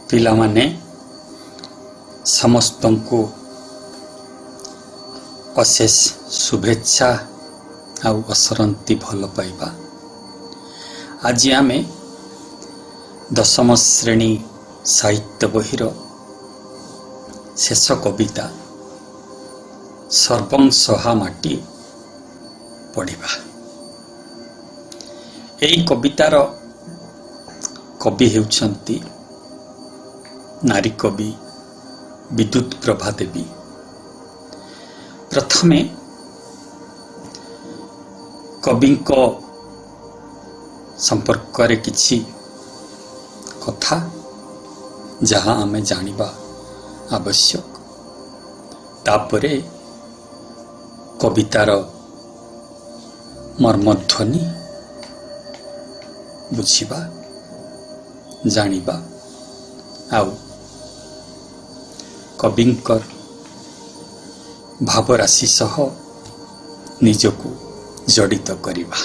पिलामाने समस्तों को अशेष शुभेच्छा आउ असरंती भल पाइबा। आज आमे दशम श्रेणी साहित्य बहिर शेष कविता सर्वंसहा माटी पढ़िबा। एई कवितार कवि हेउछंती नारी कवि विद्युत प्रभा देवी। प्रथमे कवि संपर्क रे किछि कथा जहाँ आमे जानिबा आवश्यक। तापरे कवितार मर्मध्वनि बुझिबा जानिबा आउ कविंकर भावराशि सह निजको जड़ित करिबा।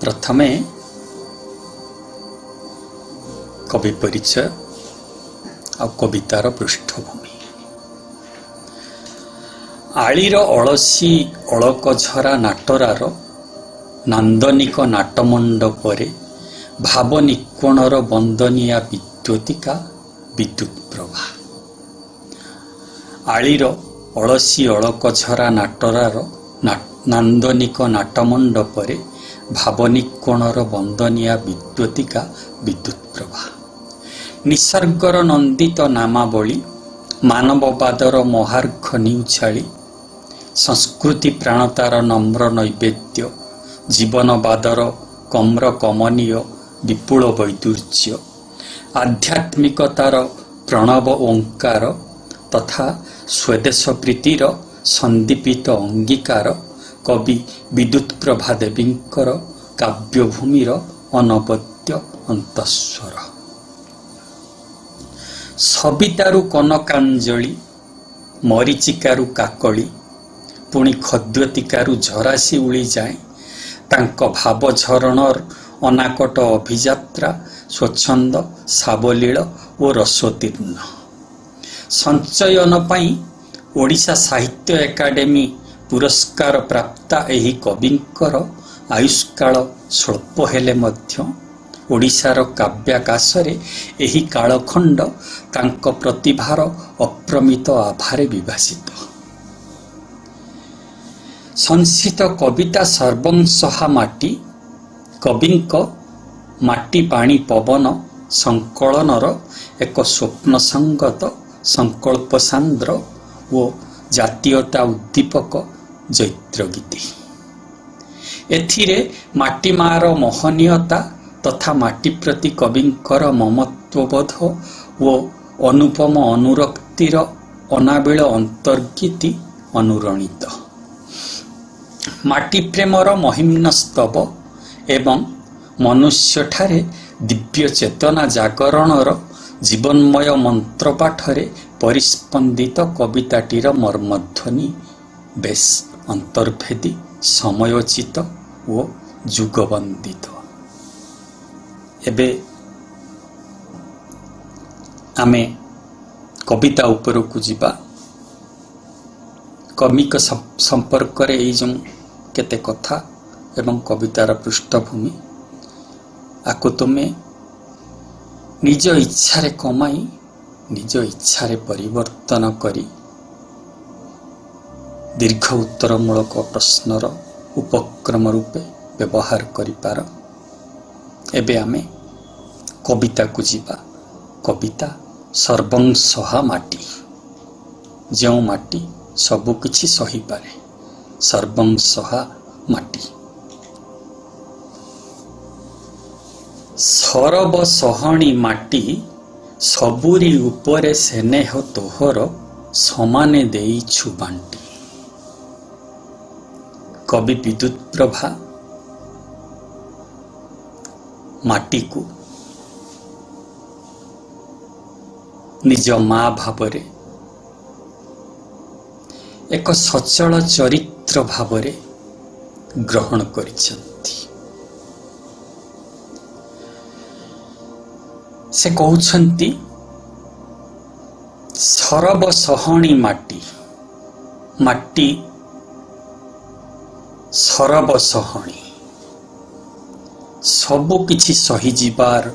प्रथमे कवि परिचय आ कवितार पृष्ठभूमि। आलीर अलसी अलक झरा नाटरार नांदनिक नाटमंडपरे भाव निकोणर बंदनिया विद्युतिका विद्युत प्रभा। आलीर अलसी अलक झरा नाटरार नांदनिक नाटमंडपरे भाव निकोणर बंदनिया विद्युतिका विद्युत प्रभा। निसर्गर नंदित नामावली मानववादर महार्घ निउछाली संस्कृति प्राणतार नम्र नैवेद्य जीवनवादर कम्र कमनीय विपुल वैदुर्य आध्यात्मिकतार प्रणव ओंकार तथा स्वदेश प्रीतिर संदीपित अंगीकार कवि विद्युत प्रभा देवींकर काव्यभूमिर अनवद्य अंतस्वर। सवितारु कनकांजलि मरीचिकारु काकली पुणी खद्योतिकारु झरासी उड़ी जाए तांको भाव झरणर अनाकट अभियात्रा स्वच्छंद सावलील और रसोत्तीर्ण। संचयन पाई ओडिशा साहित्य एकाडेमी पुरस्कार प्राप्ता एही कविंकर आयुष्काल स्वल्प हेले मध्य ओडिशार काव्याकाशरे एही कालखंड तांको प्रतिभार अप्रमित आभारे विभासित। संसित कविता सर्वंसहा माटी कविंक माटी पानी पवन संकलनर एक स्वप्न संगत संकल्प सांद्र ओ जातीयता उद्दीपक जैत्र गीति। एथिरे माटी मार मोहनीयता तथा माटी प्रति कविंकर ममत्वबोध ओ अनुपम अनुरक्तिर अनाबिल अंतर्गीति अनुरणित। माटी प्रेमर महिम्न स्तव एवं मनुष्य ठारे दिव्य चेतना जागरणर जीवनमय मंत्र पाठरे परिस्पंदित कविताटीर मर्मध्वनि बेस अंतर्भेदी समयोचित ओ जुगवंदित। एबे आमे कविता उपरकू जिबा। कविक संपर्क रे एई जो केते कथा एवं कवितार पृष्ठभूमि आको तुमे निज इच्छारे कमाई निज इच्छारे परिवर्तन करी दीर्घ उत्तरमूलक प्रश्नर उपक्रम रूपे व्यवहार करिपार। एबे आमे कविता को जीवा। कविता सर्वंसहा माटी जो माटी सबु किछि सही पारे सर्वंसहा माटी। सरब सहणी माटी सबुरी उपरे स्नेह तोहर समाने देइछु बांटी। कवि विद्युत प्रभा माटी को निज माँ भावरे एक सचल चरित्र भावरे ग्रहण करिसेंती। से कहउछंती सरब सहणी माटी माटी सरब सहणी सबु किछि सही जीवार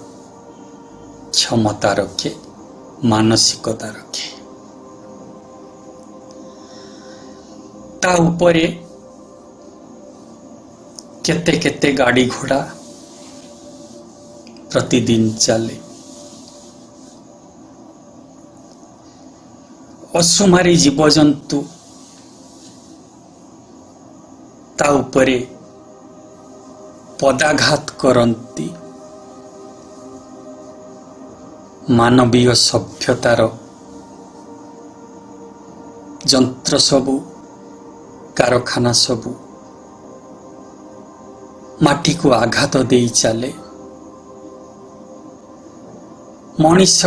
क्षमता रखे मानसिकता रखे ता उपरे केते केते गाड़ी घोड़ा प्रतिदिन चले असुमारी जीवजंतु ता उपरे पदाघात करती मानवीय सभ्यतार जंत्र सबु कारखाना सबु माटी को आघात दे चले मनीष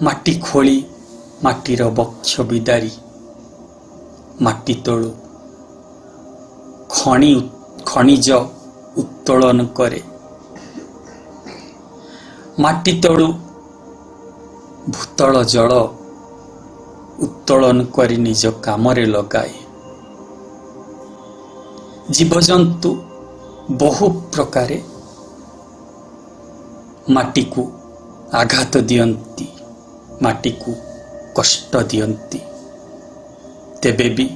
माटी खोली माटीर बक्ष विदारी माटी तळु खनिज उत्तोलन करे माटी तळु भूतल जल उत्तोलन करी निज कामरे लगाए जीवजंतु बहु प्रकारे माटी को आघात दियंती माटी को कष्ट दियंती तेबे भी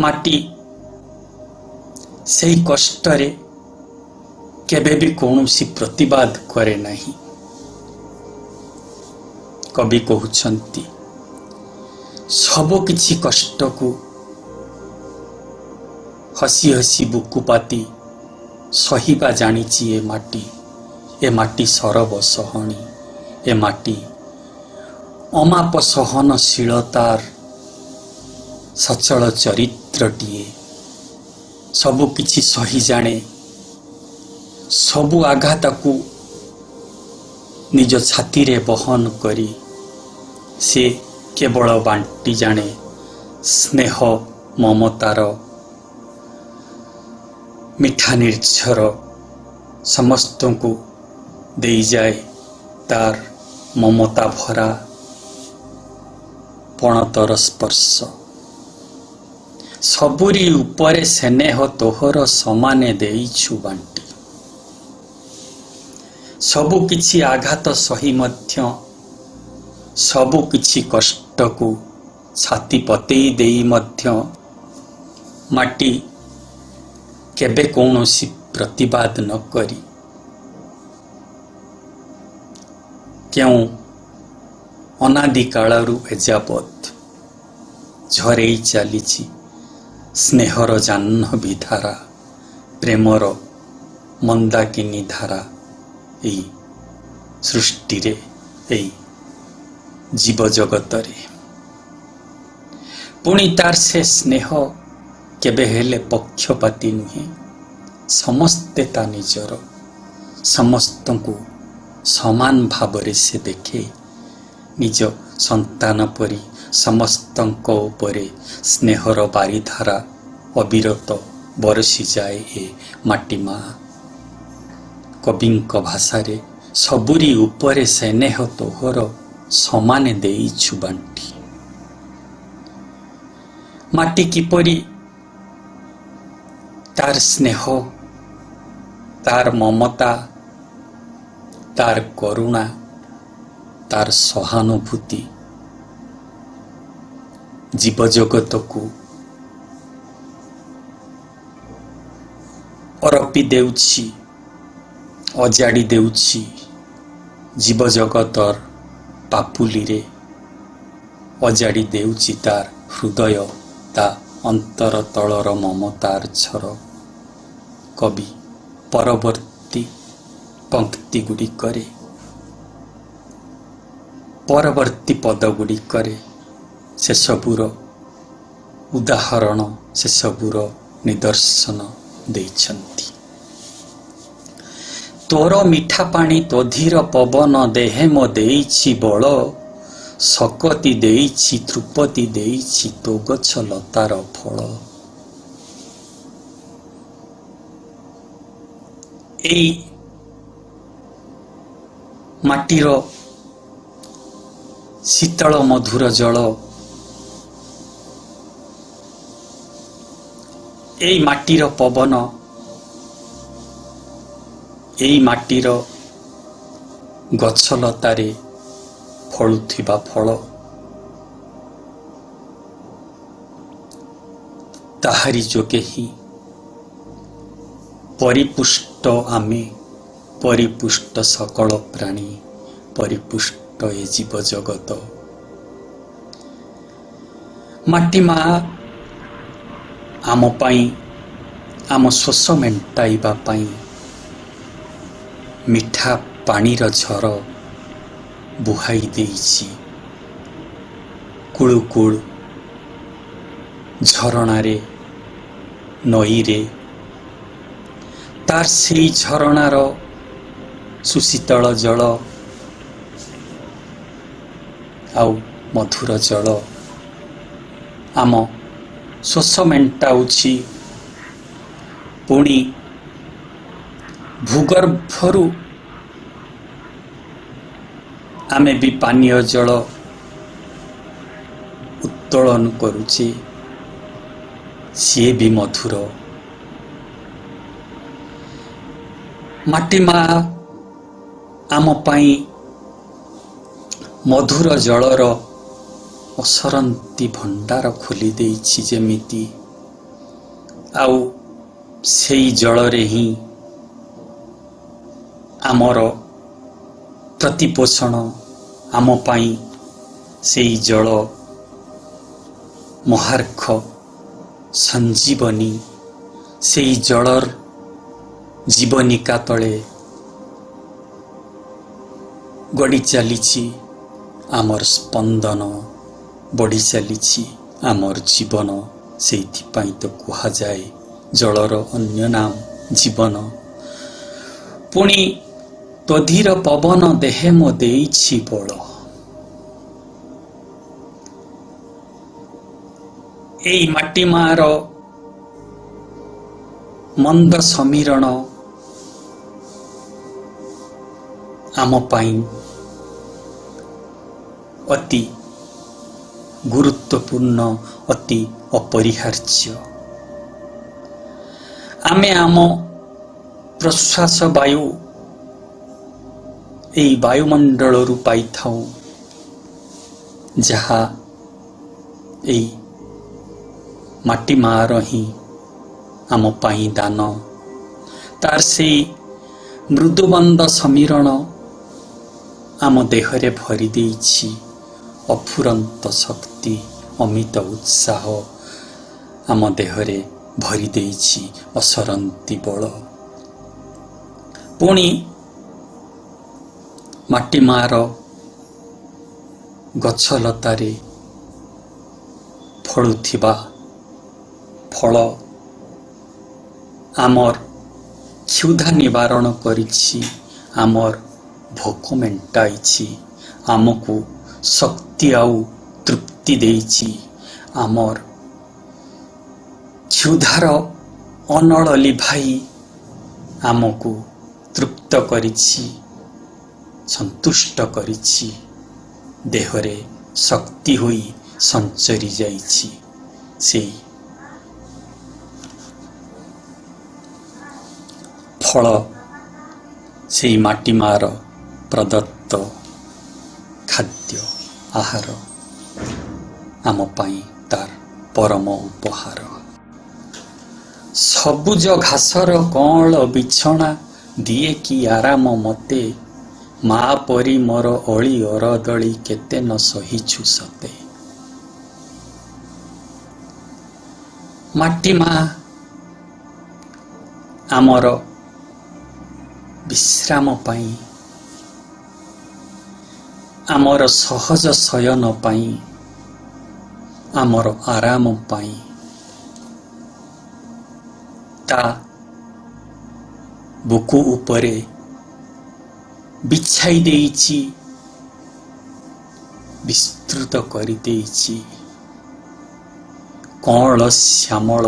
माटी सही कष्ट रे केबे भी कौनसी प्रतिवाद करे नहीं कवि कहउछंती सबु किछि कष्ट को हसी हसी बुकुपाती सहीबा जानिछि ए माटी सरब सहणी ए माटी अमाप सहनशीलतार सचल चरित्रटीए सबु किछि सही जाने सबु आघात को निज छाती रे बहन करी से केवल बांटी जाने स्नेह ममतार मिठा निर्झर समस्त को दे जाए तार ममता भरा पणतर स्पर्श सबुरी उपरे स्नेह तोहर समाने देइछु बांटी सबु किछि आघात सही मध्य सबु किछि कष्ट को छाती पतेई देई मध्य माटी केबे कौनसी प्रतिवाद न करी क्यों अनादि कालरू एजावत झरेई चलीछि स्नेहर जाह्नवी धारा प्रेमर मंदाकिनी धारा एई सृष्टि रे एई जीव जगत रे पुणी तार से स्नेह केबे हेले पक्षपाती नुहे समस्ते ता निजर समस्त को समान भावरे से देखे निज संतान परी समस्तंक उपरे स्नेहर बारिधारा अविरत बरसी जाए ए माटी मा कविंक भाषारे सबुरी उपरे स्नेह तोहर समाने देइछु बांटी माटी किपरि तार स्नेह तार ममता तार करुणा तार सहानुभूति जीव जगत को अरपी देउछि अजाड़ी देउछि जीव जगतर पापुली रे अजाड़ी देउछि तार हृदय ता अंतर तलर ममतार छर कवि परवर्ती पंक्ति गुड़िकरे परवर्ती पद गुड़िकरे से सबुर उदाहरण से सबुर निदर्शन देइछन्ति तोर मिठा पानी तोधीर पवन देहे मो देइछि बळ सकती देइछि ध्रुपति देइछि तो गछ लतार फल ମାଟିର ଶୀତଳ ମଧୁର ଜଳ, ଏଇ ମାଟିର ପବନ, ଏଇ ମାଟିର ଗଛଲତାରେ ଫଳୁଥିବା ଫଳ, ତାହାରି ଯୋଗେ ହିଁ ପରିପୁଷ୍ଟ ଆମେ, ପରିପୁଷ୍ଟ ସକଳ ପ୍ରାଣୀ, ପରିପୁଷ୍ଟ ଏ ଜୀବ ଜଗତ। ମାଟି ମା ଆମ ପାଇଁ, ଆମ ଶୋଷ ମେଣ୍ଟାଇବା ପାଇଁ ମିଠା ପାଣିର ଝର ବୁହାଇ ଦେଇଛି। କୁଳୁ କୁଳୁ ଝରଣାରେ, ନଈରେ, ତାର ସେଇ ଝରଣାର ସୁଶୀତଳ ଜଳ ଆଉ ମଧୁର ଜଳ ଆମ ଶୋଷ ମେଣ୍ଟାଉଛି। ପୁଣି ଭୂଗର୍ଭରୁ ଆମେ ବି ପାନୀୟ ଜଳ ଉତ୍ତୋଳନ କରୁଛେ, ସିଏ ବି ମଧୁର। ମାଟି ମା ଆମ ପାଇଁ ମଧୁର ଜଳର ଅସରନ୍ତି ଭଣ୍ଡାର ଖୋଲି ଦେଇଛି ଯେମିତି, ଆଉ ସେଇ ଜଳରେ ହିଁ ଆମର ପ୍ରତିପୋଷଣ, ଆମ ପାଇଁ ସେଇ ଜଳ ମହାର୍ଘ ସଞ୍ଜୀବନୀ। ସେଇ ଜଳର ଜୀବନିକା ତଳେ ଗଡ଼ି ଚାଲିଛି ଆମର ସ୍ପନ୍ଦନ, ବଢ଼ି ଚାଲିଛି ଆମର ଜୀବନ। ସେଇଥିପାଇଁ ତ କୁହାଯାଏ ଜଳର ଅନ୍ୟ ନାମ ଜୀବନ। ପୁଣି ତୋଧୀର ପବନ ଦେହେ ମୋ ଦେଇଛି ବଳ। ଏଇ ମାଟି ମାର ମନ୍ଦ ସମୀରଣ ଆମ ପାଇଁ ଅତି ଗୁରୁତ୍ୱପୂର୍ଣ୍ଣ, ଅତି ଅପରିହାର୍ଯ୍ୟ। ଆମେ ଆମ ପ୍ରଶ୍ୱାସ ବାୟୁ ଏଇ ବାୟୁମଣ୍ଡଳରୁ ପାଇଥାଉ, ଯାହା ଏଇ ମାଟି ମାର ହିଁ ଆମ ପାଇଁ ଦାନ। ତାର ସେଇ ମୃଦୁମନ୍ଦ ସମୀରଣ ଆମ ଦେହରେ ଭରି ଦେଇଛି ଅଫୁରନ୍ତ ଶକ୍ତି, ଅମିତ ଉତ୍ସାହ ଆମ ଦେହରେ ଭରି ଦେଇଛି ଅସରନ୍ତି ବଳ। ପୁଣି ମାଟି ମାର ଗଛଲତାରେ ଫଳୁଥିବା ଫଳ ଆମର କ୍ଷୁଧା ନିବାରଣ କରିଛି, ଆମର ଭୋକ ମେଣ୍ଟାଇଛି, ଆମକୁ ଶକ୍ତି ଆଉ ତୃପ୍ତି ଦେଇଛି, ଆମର କ୍ଷୁଧାର ଅନଳ ଲିଭାଇ ଆମକୁ ତୃପ୍ତ କରିଛି, ସନ୍ତୁଷ୍ଟ କରିଛି, ଦେହରେ ଶକ୍ତି ହୋଇ ସଞ୍ଚରି ଯାଇଛି। ସେଇ ଫଳ, ସେଇ ମାଟି ମାର ପ୍ରଦତ୍ତ ଖାଦ୍ୟ ଆହାର ଆମ ପାଇଁ ତାର ପରମ ଉପହାର। ସବୁଜ ଘାସର କଅଁଳ ବିଛଣା ଦିଏ କି ଆରାମ ମତେ, ମା ପରି ମୋର ଅଳି ଅରଦଳି କେତେ ନ ସହିଛୁ ସତେ। ମାଟି ମା ଆମର ବିଶ୍ରାମ ପାଇଁ, ଆମର ସହଜ ଶୟନ ପାଇଁ, ଆମର ଆରାମ ପାଇଁ ତା ବୁକୁ ଉପରେ ବିଛାଇ ଦେଇଛି, ବିସ୍ତୃତ କରିଦେଇଛି କଅଁଳ ଶ୍ୟାମଳ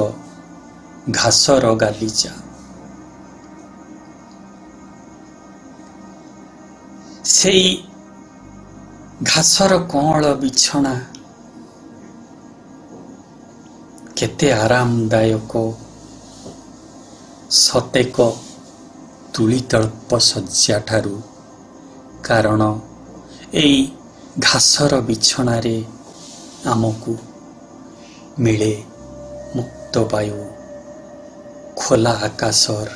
ଘାସର ଗାଲିଚା। ସେଇ ଘାସର କଅଁଳ ବିଛଣା କେତେ ଆରାମଦାୟକ, ସତେକ ତୁଳିତଳ୍ପ ଶଯ୍ୟା ଠାରୁ। କାରଣ ଏଇ ଘାସର ବିଛଣାରେ ଆମକୁ ମିଳେ ମୁକ୍ତ ବାୟୁ, ଖୋଲା ଆକାଶର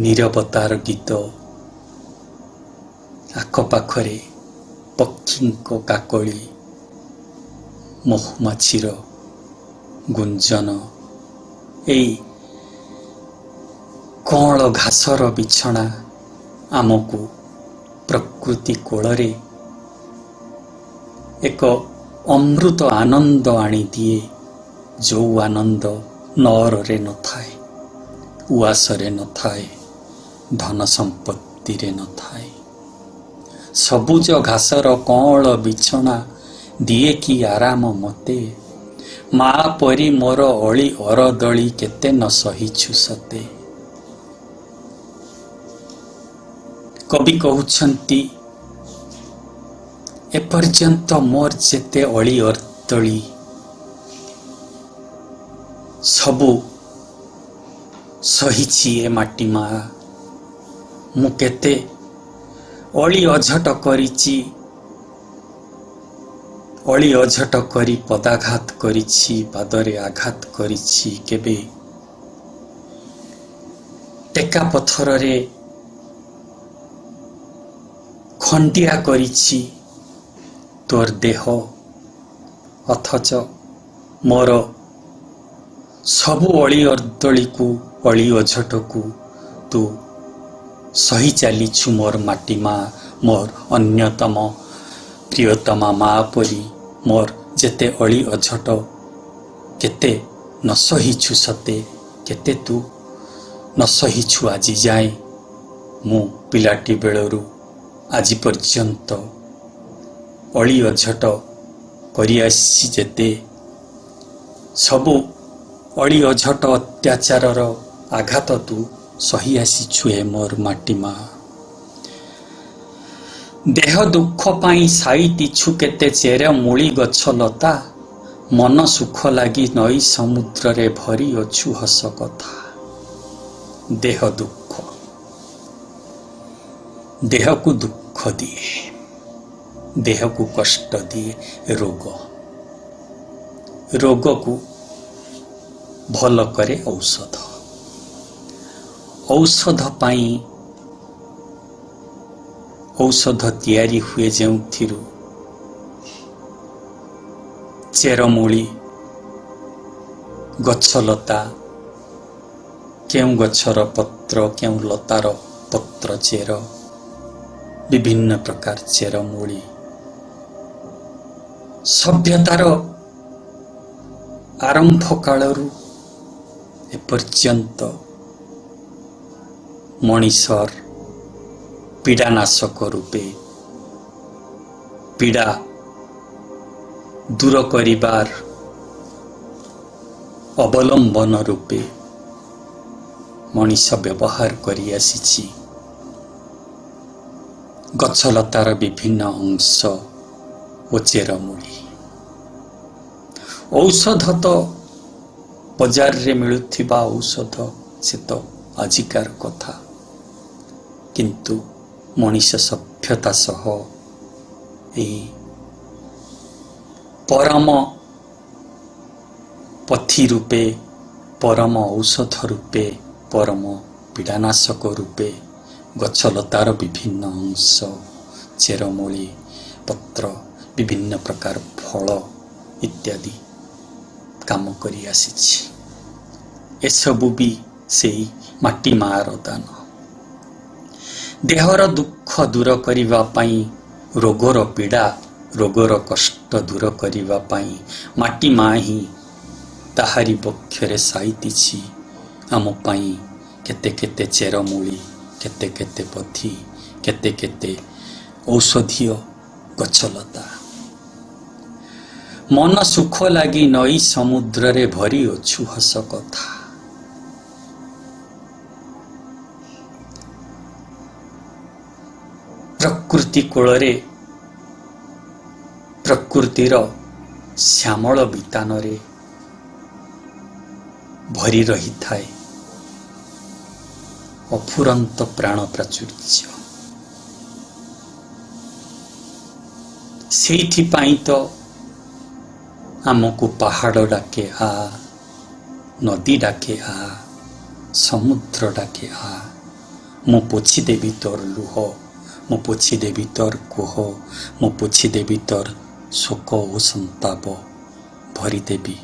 ନୀରବତାର ଗୀତ, ଆଖପାଖରେ ପକ୍ଷୀଙ୍କ କାକଳି, ମହୁମାଛିର ଗୁଞ୍ଜନ। ଏଇ କଅଁଳ ଘାସର ବିଛଣା ଆମକୁ ପ୍ରକୃତି କୋଳରେ ଏକ ଅମୃତ ଆନନ୍ଦ ଆଣିଦିଏ, ଯୋଉ ଆନନ୍ଦ ନଅରରେ ନଥାଏ, ଉଆସରେ ନଥାଏ, ଧନ ସମ୍ପତ୍ତିରେ ନଥାଏ। ସବୁଜ ଘାସର କଅଁଳ ବିଛଣା ଦିଏ କି ଆରାମ ମତେ, ମା ପରି ମୋର ଅଳି ଅରଦଳି କେତେ ନ ସହିଛୁ ସତେ। କବି କହୁଛନ୍ତି, ଏପର୍ଯ୍ୟନ୍ତ ମୋର ଯେତେ ଅଳି ଅର୍ଦଳି ସବୁ ସହିଛି ଏ ମାଟି ମା। ମୁଁ କେତେ ଅଳି ଅଝଟ କରିଛି, ଅଳି ଅଝଟ କରି ପଦାଘାତ କରିଛି, ପାଦରେ ଆଘାତ କରିଛି, କେବେ ଟେକା ପଥରରେ ଖଣ୍ଡିଆ କରିଛି ତୋର ଦେହ। ଅଥଚ ମୋର ସବୁ ଅଳି ଅର୍ଦଳିକୁ, ଅଳି ଅଝଟକୁ ତୁ ସହି ଚାଲିଛୁ ମୋର ମାଟି ମା, ମୋର ଅନ୍ୟତମ ପ୍ରିୟତମା ମା ପରି। ମୋର ଯେତେ ଅଳି ଅଝଟ କେତେ ନ ସହିଛୁ ସତେ, କେତେ ତୁ ନ ସହିଛୁ ଆଜି ଯାଏଁ। ମୁଁ ପିଲାଟି ବେଳରୁ ଆଜି ପର୍ଯ୍ୟନ୍ତ ଅଳି ଅଝଟ କରିଆସିଛି ଯେତେ, ସବୁ ଅଳି ଅଝଟ ଅତ୍ୟାଚାରର ଆଘାତ ତୁ ସହି ଆସିଛୁ ଏ ମୋର ମାଟି ମା। ଦେହ ଦୁଃଖ ପାଇଁ ସାଇତିଛୁ କେତେ ଚେର ମୂଳି ଗଛ ଲତା, ମନ ସୁଖ ଲାଗି ନଈ ସମୁଦ୍ରରେ ଭରି ଅଛୁ ହସ କଥା। ଦେହ ଦୁଃଖ, ଦେହକୁ ଦୁଃଖ ଦିଏ, ଦେହକୁ କଷ୍ଟ ଦିଏ ରୋଗ। ରୋଗକୁ ଭଲ କରେ ଔଷଧ। ଔଷଧ ପାଇଁ ଔଷଧ ତିଆରି ହୁଏ ଯେଉଁଥିରୁ ଚେରମୂଳି, ଗଛଲତା, କେଉଁ ଗଛର ପତ୍ର, କେଉଁ ଲତାର ପତ୍ର ଚେର, ବିଭିନ୍ନ ପ୍ରକାର ଚେରମୂଳି। ସଭ୍ୟତାର ଆରମ୍ଭ କାଳରୁ ଏପର୍ଯ୍ୟନ୍ତ ମଣିଷର ପୀଡ଼ାନାଶକ ରୂପେ, ପୀଡ଼ା ଦୂର କରିବାର ଅବଲମ୍ବନ ରୂପେ ମଣିଷ ବ୍ୟବହାର କରି ଆସିଛି ଗଛଲତାର ବିଭିନ୍ନ ଅଂଶ ଓ ଚେରମୂଳି। ଔଷଧ ତ ବଜାରରେ ମିଳୁଥିବା ଔଷଧ ସେ ତ ଆଜିକାର କଥା, କିନ୍ତୁ ମଣିଷ ସଭ୍ୟତା ସହ ଏହି ପରମ ପଥି ରୂପେ, ପରମ ଔଷଧ ରୂପେ, ପରମ ପୀଡ଼ାନାଶକ ରୂପେ ଗଛଲତାର ବିଭିନ୍ନ ଅଂଶ, ଚେରମୂଳି, ପତ୍ର, ବିଭିନ୍ନ ପ୍ରକାର ଫଳ ଇତ୍ୟାଦି କାମ କରି ଆସିଛି। ଏସବୁ ବି ସେଇ ମାଟି ମାର ଦାନ। ଦେହର ଦୁଃଖ ଦୂର କରିବା ପାଇଁ, ରୋଗର ପୀଡ଼ା, ରୋଗର କଷ୍ଟ ଦୂର କରିବା ପାଇଁ ମାଟି ମା ହିଁ ତାହାରି ବକ୍ଷରେ ସାଇତିଛି ଆମ ପାଇଁ କେତେ କେତେ ଚେରମୂଳି, କେତେ କେତେ ପଥି, କେତେ କେତେ ଔଷଧୀୟ ଗଛଲତା। ମନ ସୁଖ ଲାଗି ନଈ ସମୁଦ୍ରରେ ଭରି ଅଛୁ ହସ କଥା। ପ୍ରକୃତି କୋଳରେ ପ୍ରକୃତିର ଶ୍ୟାମଳ ବିତାନରେ ଭରି ରହିଥାଏ ଅଫୁରନ୍ତ ପ୍ରାଣ ପ୍ରାଚୁର୍ଯ୍ୟ। ସେଇଥିପାଇଁ ତ ଆମକୁ ପାହାଡ଼ ଡାକେ ଆ, ନଦୀ ଡାକେ ଆ, ସମୁଦ୍ର ଡାକେ ଆ। ମୁଁ ପୋଛିଦେବି ତୋର ଲୁହ, ମୁଁ ପୋଛିଦେବି ତୋର କୋହ, ମୁଁ ପୋଛିଦେବି ତୋର ଶୋକ ଓ ସନ୍ତାପ ଭରିଦେବି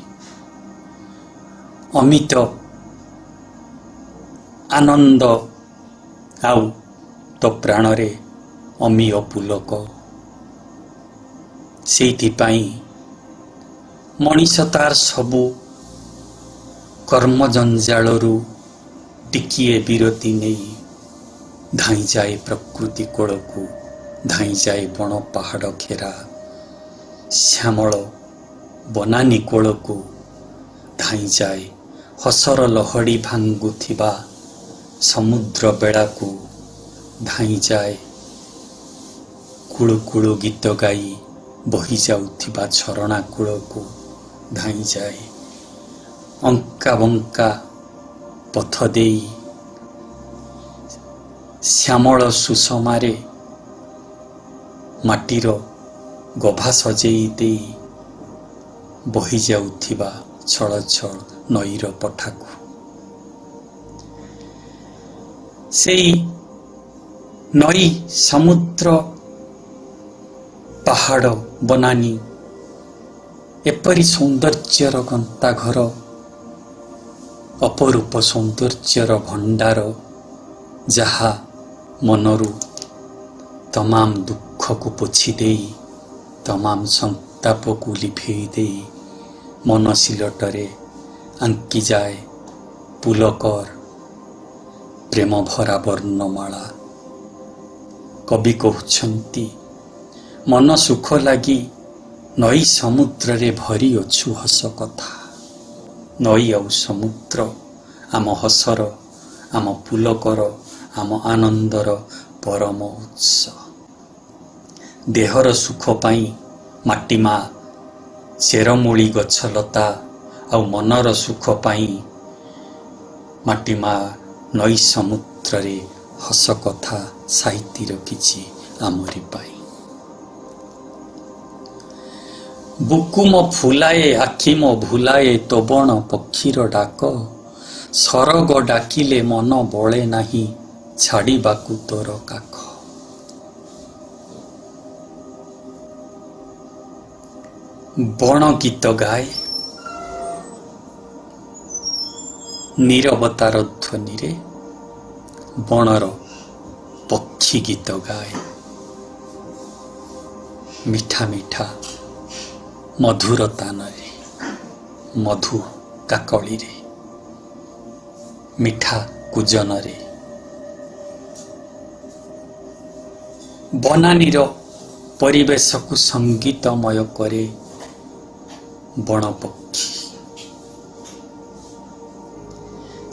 ଅମିତ ଆନନ୍ଦ ଆଉ ତୋ ପ୍ରାଣରେ ଅମିୟ ପୁଲକ। ସେଇଥିପାଇଁ ମଣିଷ ତାର ସବୁ କର୍ମଜଞ୍ଜାଳରୁ ଟିକିଏ ବିରତି ନେଇ ଧାଇଁଯାଏ ପ୍ରକୃତି କୋଳକୁ, ଧାଇଁଯାଏ ବଣ ପାହାଡ଼ ଘେରା ଶ୍ୟାମଳ ବନାନୀ କୋଳକୁ, ଧାଇଁଯାଏ ହସର ଲହଡ଼ି ଭାଙ୍ଗୁଥିବା ସମୁଦ୍ର ବେଳାକୁ, ଧାଇଁଯାଏ କୁଳୁ କୁଳୁ ଗୀତ ଗାଇ ବହିଯାଉଥିବା ଝରଣା କୂଳକୁ, ଧାଇଁଯାଏ ଅଙ୍କା ବଙ୍କା ପଥ ଦେଇ ଶ୍ୟାମଳ ସୁଷମାରେ ମାଟିର ଗଭା ସଜେଇ ଦେଇ ବହିଯାଉଥିବା ଛଳ ଛଳ ନଈର ପଠାକୁ। ସେଇ ନଈ, ସମୁଦ୍ର, ପାହାଡ଼, ବନାନୀ ଏପରି ସୌନ୍ଦର୍ଯ୍ୟର ଗନ୍ତାଘର, ଅପରୂପ ସୌନ୍ଦର୍ଯ୍ୟର ଭଣ୍ଡାର, ଯାହା ମନରୁ ତମାମ ଦୁଃଖକୁ ପୋଛି ଦେଇ, ତମାମ ସନ୍ତାପକୁ ଲିଭେଇ ଦେଇ ମନ ସିଲଟରେ ଆଙ୍କିଯାଏ ପୁଲକର ପ୍ରେମ ଭରା ବର୍ଣ୍ଣମାଳା। କବି କହୁଛନ୍ତି, ମନ ସୁଖ ଲାଗି ନଈ ସମୁଦ୍ରରେ ଭରି ଅଛୁ ହସ କଥା। ନଈ ଆଉ ସମୁଦ୍ର ଆମ ହସର, ଆମ ପୁଲକର, ଆମ ଆନନ୍ଦର ପରମ ଉତ୍ସ। ଦେହର ସୁଖ ପାଇଁ ମାଟି ମା, ଚେରମୂଳି ଗଛଲତା, ଆଉ ମନର ସୁଖ ପାଇଁ ମାଟି ମା ନଈ ସମୁଦ୍ରରେ ହସ କଥା ସାହିତ୍ୟ ରଖିଛି ଆମରି ପାଇଁ। ବୁକୁ ମୋ ଫୁଲାଏ, ଆଖି ମୋ ଭୁଲାଏ, ତୋ ବଣ ପକ୍ଷୀର ଡାକ। ସରଗ ଡାକିଲେ ମନ ବଳେ ନାହିଁ, ଛାଡ଼ିବାକୁ ତୋର କାଖ। ବଣ ଗୀତ ଗାଏ ନୀରବତାର ଧ୍ୱନିରେ, ବଣର ପକ୍ଷୀ ଗୀତ ଗାଏ ମିଠା ମିଠା ମଧୁର ତାନରେ, ମଧୁ କାକଳିରେ, ମିଠା କୁଜନରେ। ବନାନୀର ପରିବେଶକୁ ସଙ୍ଗୀତମୟ କରେ ବଣ ପକ୍ଷୀ।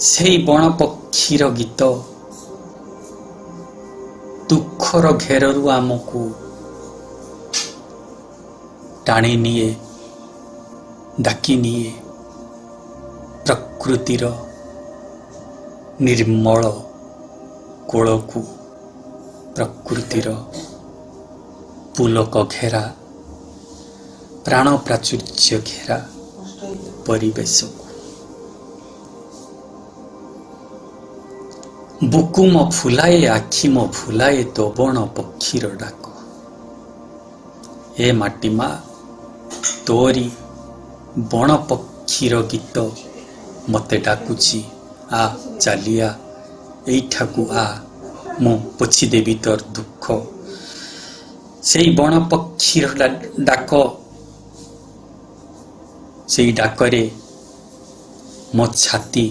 ସେଇ ବଣ ପକ୍ଷୀର ଗୀତ ଦୁଃଖର ଘେରରୁ ଆମକୁ ଟାଣି ନିଏ, ଡାକି ନିଏ ପ୍ରକୃତିର ନିର୍ମଳ କୋଳକୁ, ପ୍ରକୃତିର ପୁଲକ ଘେରା ପ୍ରାଣ ପ୍ରାଚୁର୍ଯ୍ୟ ଘେରା ପରିବେଶକୁ। ବୁକୁ ମୋ ଫୁଲାଏ, ଆଖି ମୋ ଭୁଲାଏ, ତୋ ବଣ ପକ୍ଷୀର ଡାକ। ଏ ମାଟି ମା, ତୋରି ବଣ ପକ୍ଷୀର ଗୀତ ମୋତେ ଡାକୁଛି, ଆ ଚାଲିଆ ଏଇଠାକୁ ଆ, ମୁଁ ପୋଛିଦେବି ତୋର ଦୁଃଖ। ସେଇ ବଣ ପକ୍ଷୀର ଡାକ, ସେଇ ଡାକରେ ମୋ ଛାତି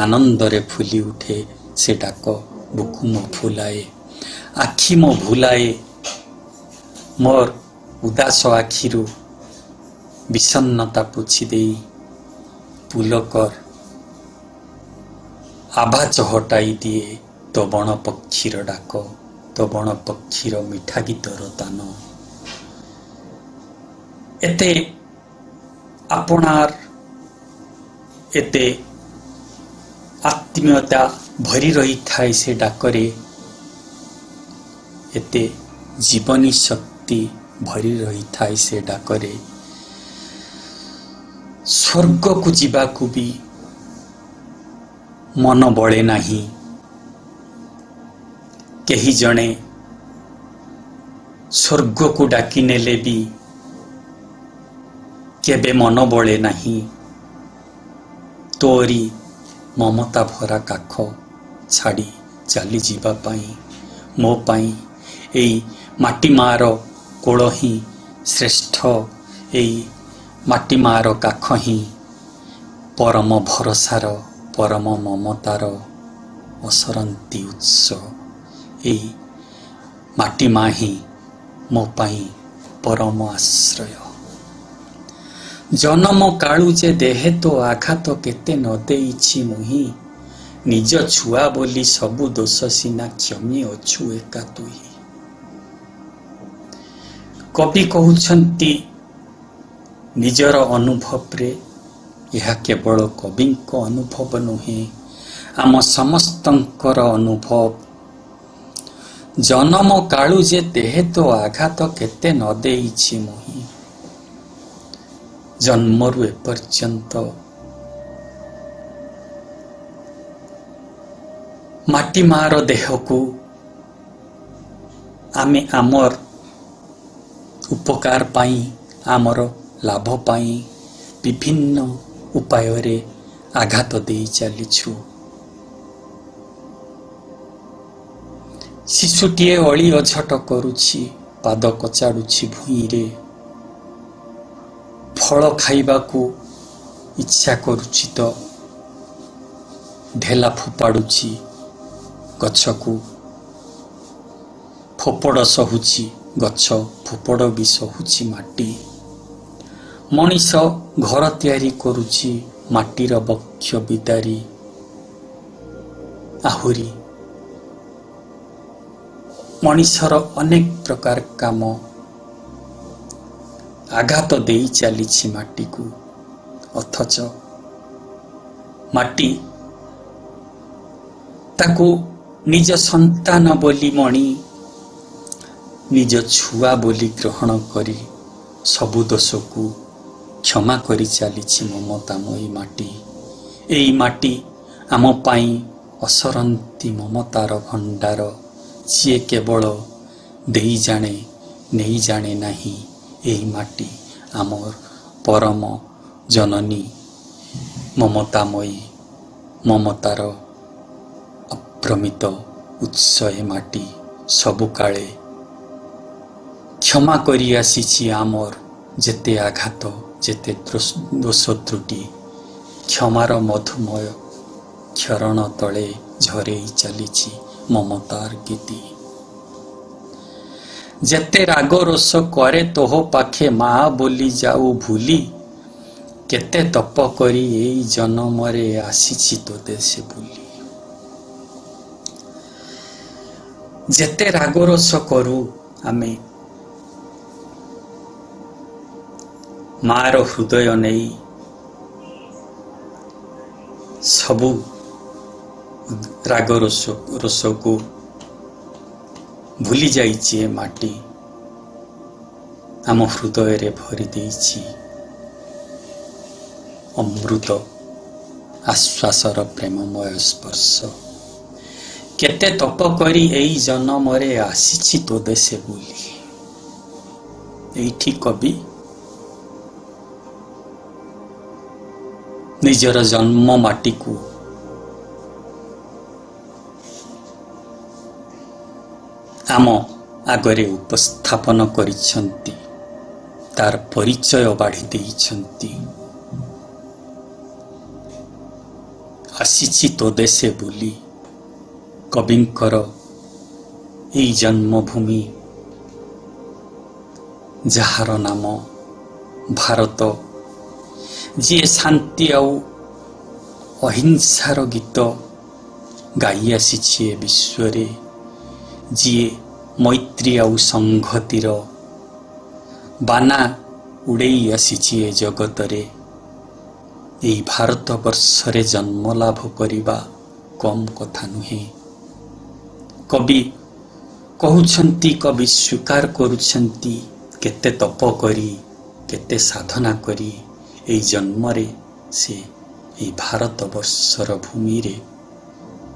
ଆନନ୍ଦରେ ଫୁଲି ଉଠେ। ସେ ଡାକ ବୁକୁ ମୋ ଫୁଲାଏ, ଆଖି ମୋ ଭୁଲାଏ, ମୋର ଉଦାସ ଆଖିରୁ ବିଷନ୍ନତା ପୋଛି ଦେଇ ପୁଲକର ଆବାଜ ହଟାଇ ଦିଏ ତୋ ବଣ ପକ୍ଷୀର ଡାକ। तो बण पक्षीर मिठा गीतर तान एते आपणार एते आत्मीयता भरी रही थाए से डाकरे एते जीवनी शक्ति भरी रही थाए से डाकरे स्वर्ग को जीवा को भी मन बळे नाही केही जणे स्वर्ग को डाकी नेले भी केबे मन बळे नाही तोरी ममता भरा काख छाड़ी चली जीवा पाई मो पाई एई माटी मार कोल ही श्रेष्ठ एई माटी मार काख ही परम भरोसार परम ममतार असरंती उत्स एई माटी मा ही मो पाई परम आश्रय जन्म कालू जे देहे तो आघात केते न देइछि मुही निज छुआ बोली सबु दोष सिना क्षमी अछु एका तुही कवि कहउछंती निजर अनुभव रे यह केवल कविंक अनुभव नुहे आम समस्तंकर अनुभव जन्म कालू जे देहे तो आघात केते न देइछि मुही जन्मरु एपर्यंत माटी मार देह को आमे आमर उपकार पाई आमर लाभ पाई विभिन्न उपाय रे आघात दे चलीछु शिशुटीए अली अझट करुछि पाद कचाड़ुछि भूई रे फल खाइबा को इच्छा करुछि तो ढेला फोपाड़ुछि गछ को फोपड़ सहुछि गछ फोपड़ भी सहुछि माटी मनीष घर तैयारी करुछि माटीर बक्ष बिदारी आहुरी मनीषर अनेक प्रकार काम आघात दे चली माटी को अथच माटी ताको निज संतान बोली मणि निज छुआ बोली ग्रहण करी सबु दोष को क्षमा करी चली ममतामयी माटी एई माटी आम पाई असरंती ममतार भंडार जी केवल दे जाने नहीं जाने नहीं एही माटी आमर परम जननी ममतामयी ममतार अप्रमित उत्स ए माटी सबु काले क्षमा करी आसीछि आमर जेते आघात जेते दोष त्रुटि क्षमार मधुमय क्षरण तले झरेई चलीछि ममतार गीति जेते राग रोष करे तोह पाखे माँ बोली जाऊ भूली केते तप करी एई जन्म रे आसीछि तो देशे बुली जेते राग रोष करू आमे मार हृदय नहीं सबु राग रोष को भूली जाइछि माटी आम हृदय रे भरी देइछि अमृत आश्वासर प्रेममय स्पर्श केते तप करी एई जन्म रे आसीछि तो देशे बुली एठी कवि निजर जन्म माटी को आम आगरे उपस्थापन करिछंती तार परिचय बाढ़ी देइछंती आसीछि तो देशे बुली कविंकर एई जन्मभूमि जहार नाम भारत जी शांति आउ अहिंसार गीत गाई आसी विश्व ଯିଏ ମୈତ୍ରୀ ଆଉ ସଂହତିର ବାନା ଉଡ଼େଇ ଆସିଛି ଏ ଜଗତରେ, ଏହି ଭାରତ ବର୍ଷରେ ଜନ୍ମ ଲାଭ କରିବା କମ୍ କଥା ନୁହେଁ। କବି କହୁଛନ୍ତି, କବି ସ୍ୱୀକାର କରୁଛନ୍ତି, କେତେ ତପ କରି, କେତେ ସାଧନା କରି ଏହି ଜନ୍ମରେ ସେ ଏହି ଭାରତ ବର୍ଷର ଭୂମିରେ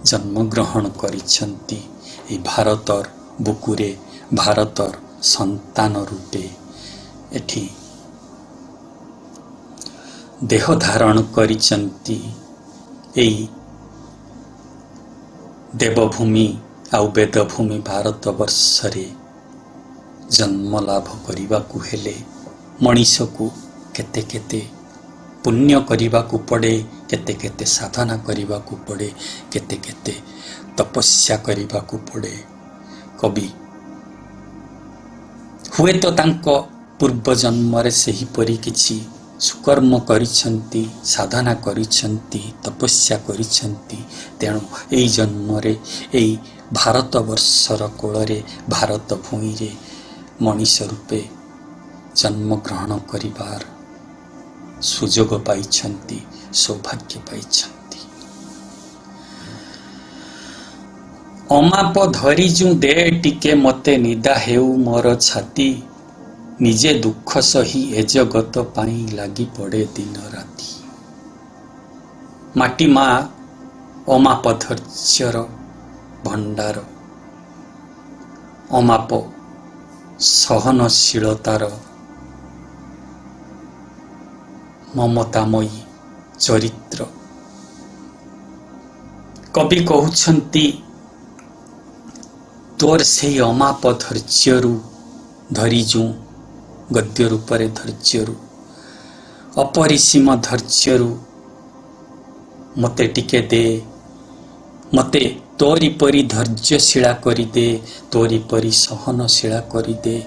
ଜନ୍ମଗ୍ରହଣ କରିଛନ୍ତି। ଏହି ଭାରତର ବୁକୁରେ ଭାରତର ସନ୍ତାନ ରୂପେ ଏଠି ଦେହ ଧାରଣ କରିଛନ୍ତି। ଏହି ଦେବଭୂମି ଆଉ ବେଦଭୂମି ଭାରତ ବର୍ଷରେ ଜନ୍ମ ଲାଭ କରିବାକୁ ହେଲେ ମଣିଷକୁ କେତେ କେତେ ପୁଣ୍ୟ କରିବାକୁ ପଡ଼େ, କେତେ କେତେ ସାଧନା କରିବାକୁ ପଡ଼େ, କେତେ କେତେ ତପସ୍ୟା କରିବାକୁ ପଡ଼େ। କବି ହୁଏତ ତାଙ୍କ ପୂର୍ବ ଜନ୍ମରେ ସେହିପରି କିଛି ସୁକର୍ମ କରିଛନ୍ତି, ସାଧନା କରିଛନ୍ତି, ତପସ୍ୟା କରିଛନ୍ତି। ତେଣୁ ଏହି ଜନ୍ମରେ ଏହି ଭାରତ ବର୍ଷର କୋଳରେ, ଭାରତ ଭୂଇଁରେ ମଣିଷ ରୂପେ ଜନ୍ମଗ୍ରହଣ କରିବାର ସୁଯୋଗ ପାଇଛନ୍ତି, ସୌଭାଗ୍ୟ ପାଇଛନ୍ତି। ଅମାପ ଧରିଜୁ ଦେ ଟିକେ ମତେ ନିଦା ହେଉ ମୋର ଛାତି, ନିଜେ ଦୁଃଖ ସହି ଏ ଜଗତ ପାଇଁ ଲାଗି ପଡ଼େ ଦିନ ରାତି। ମାଟି ମା ଅମାପ ଧୈର୍ଯ୍ୟର ଭଣ୍ଡାର, ଅମାପ ସହନଶୀଳତାର ମମତାମୟୀ ଚରିତ୍ର। କବି କହୁଛନ୍ତି, ତୋର ସେହି ଅମାପ ଧୈର୍ଯ୍ୟରୁ ଧରିଜୁ, ଗଦ୍ୟ ରୂପରେ ଧୈର୍ଯ୍ୟରୁ, ଅପରିସୀମ ଧୈର୍ଯ୍ୟରୁ ମୋତେ ଟିକେ ଦେ, ମୋତେ ତୋରି ପରି ଧୈର୍ଯ୍ୟଶୀଳା କରିଦେ, ତୋରି ପରି ସହନଶୀଳା କରିଦେ।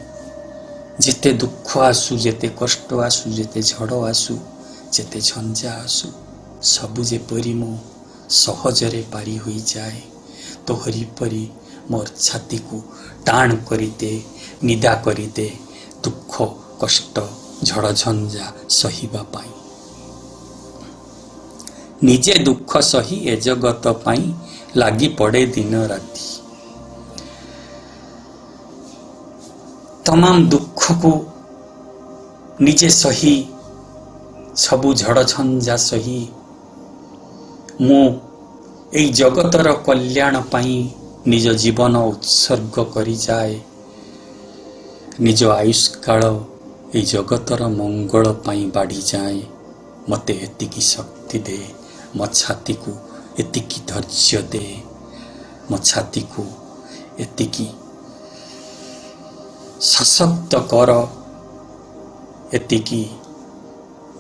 ଯେତେ ଦୁଃଖ ଆସୁ, ଯେତେ କଷ୍ଟ ଆସୁ, ଯେତେ ଝଡ଼ ଆସୁ, ଯେତେ ଝଞ୍ଜା ଆସୁ, ସବୁ ଯେପରି ମୁଁ ସହଜରେ ପାରି ହୋଇଯାଏ, ତୋହରି ପରି ମୋର ଛାତିକୁ ଟାଣ କରିଦେ, ନିଦା କରିଦେ, ଦୁଃଖ କଷ୍ଟ ଝଡ଼ ଝଞ୍ଜା ସହିବା ପାଇଁ। ନିଜେ ଦୁଃଖ ସହି ଏ ଜଗତ ପାଇଁ ଲାଗି ପଡ଼େ ଦିନ ରାତି। ତମାମ ଦୁଃଖକୁ ନିଜେ ସହି, ସବୁ ଝଡ଼ ଝଞ୍ଜା ସହି ମୁଁ ଏହି ଜଗତର କଲ୍ୟାଣ ପାଇଁ ନିଜ ଜୀବନ ଉତ୍ସର୍ଗ କରିଯାଏ। ନିଜ ଆୟୁଷ୍କାଳ ଏହି ଜଗତର ମଙ୍ଗଳ ପାଇଁ ବାଢ଼ିଯାଏ। ମୋତେ ଏତିକି ଶକ୍ତି ଦେ, ମୋ ଛାତିକୁ ଏତିକି ଧୈର୍ଯ୍ୟ ଦେ, ମୋ ଛାତିକୁ ଏତିକି ସଶକ୍ତ କର, ଏତିକି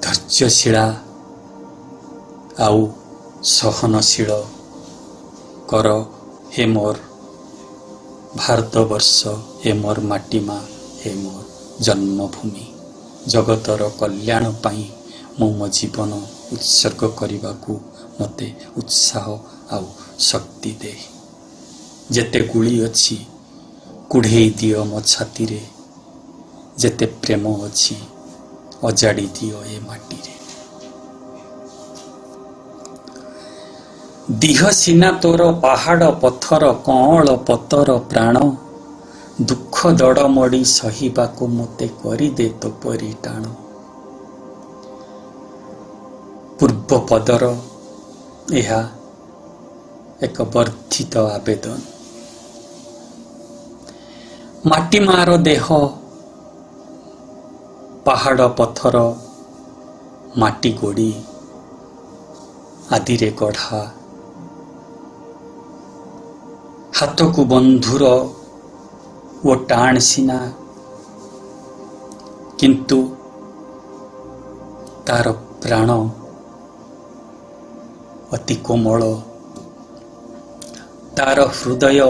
ଧୈର୍ଯ୍ୟଶୀଳା ଆଉ ସହନଶୀଳ କର। ହେ ମୋର ଭାରତବର୍ଷ, ହେ ମୋର ମାଟି ମା, ହେ ମୋର ଜନ୍ମଭୂମି, ଜଗତର କଲ୍ୟାଣ ପାଇଁ ମୁଁ ମୋ ଜୀବନ ଉତ୍ସର୍ଗ କରିବାକୁ ମୋତେ ଉତ୍ସାହ ଆଉ ଶକ୍ତି ଦେ। ଯେତେ ଗୁଳି ଅଛି କୁଢ଼େଇ ଦିଅ ମୋ ଛାତିରେ, ଯେତେ ପ୍ରେମ ଅଛି ଅଜାଡ଼ି ଦିଅ ଏ ମାଟିରେ। ଦିହ ସିନା ତୋର ପାହାଡ଼ ପଥର, କଅଁଳ ପତର ପ୍ରାଣ, ଦୁଃଖ ଦଡ଼ ମଡ଼ି ସହିବାକୁ ମୋତେ କରିଦେ ତୋପରି ଟାଣ। ପୂର୍ବ ପଦର ଏହା ଏକ ବର୍ଦ୍ଧିତ ଆବେଦନ। ମାଟି ମାର ଦେହ ପାହାଡ଼ ପଥର, ମାଟି ଗୋଡ଼ି ଆଦିରେ ଗଢ଼ା। ହାତକୁ ବନ୍ଧୁର ଓ ଟାଣ ସିନା, କିନ୍ତୁ ତାର ପ୍ରାଣ ଅତି କୋମଳ, ତାର ହୃଦୟ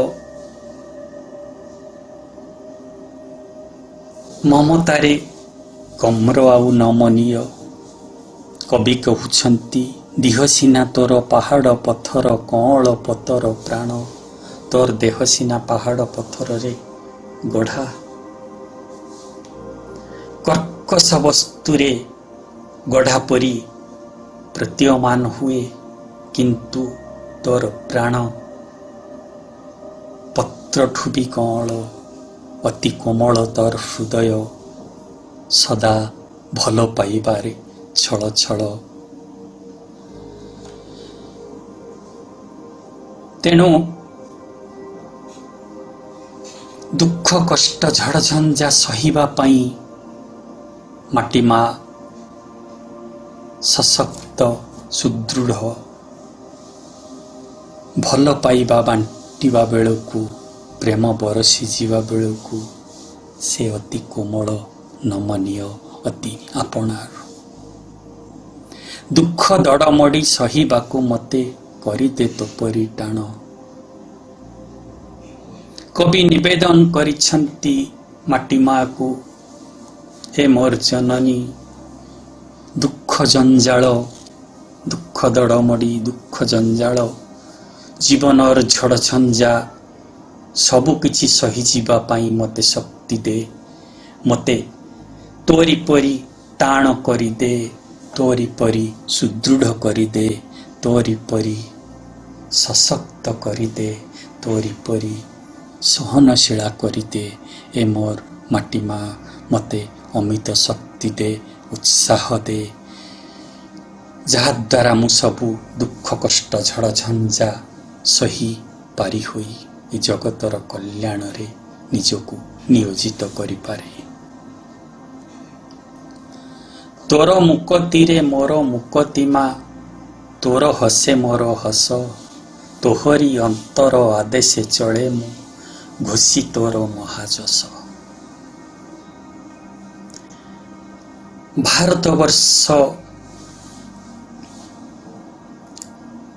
ମମତାରେ କମ୍ର ଆଉ ନମନୀୟ। କବି କହୁଛନ୍ତି, ଦିହ ସିନା ତୋର ପାହାଡ଼ ପଥର, କଅଁଳ ପତର ପ୍ରାଣ, तोर देह सिना पहाड़ पत्थर रे गढ़ा कर्कश वस्तुरे गढ़ा परी प्रतीयमान हुए, किंतु तोर प्राण पत्रठु भी कमल, अति कोमल तोर हृदय सदा भल पाइबारे छल छल। तेणु दुख कष्ट झड़ झंझा सहिबा पाई माटी माँ सशक्त सुदृढ़, भल पाइबा बांटिबा बेलू प्रेम बरसी जीवा बेलू से अति कोमल नमनीय अति आपणार। दुख दड़मड़ी सहिबाकू मते करिदे तोपरी टाण। कवि निवेदन करिछंती माटी माँ को, हे मोर जननी दुख जंजाल, दुख दड़मड़ी दुख जंजाल जीवन और झड़ झंझा सबु किछि सही जीवा पाई मते शक्ति दे, मते तोरी परी टाण करी दे, तोरी परी सुदृढ़ करी दे, तोरी परी सशक्त करी दे, तोरी परी सहनशीला करी दे। ए मोर माटी माँ मते अमित शक्ति दे, उत्साह दे, जहा द्वारा मु सबु दुख कष्ट झड़ झंझा सही पारी होई ए जगतर कल्याण रे निजको नियोजित करि पारे। तोर मुकती रे मोर मुकतिमा, तोर हसे मोर हस, तोहरी अंतर आदेशे चले मु घोषी तोर महाजस। भारतवर्ष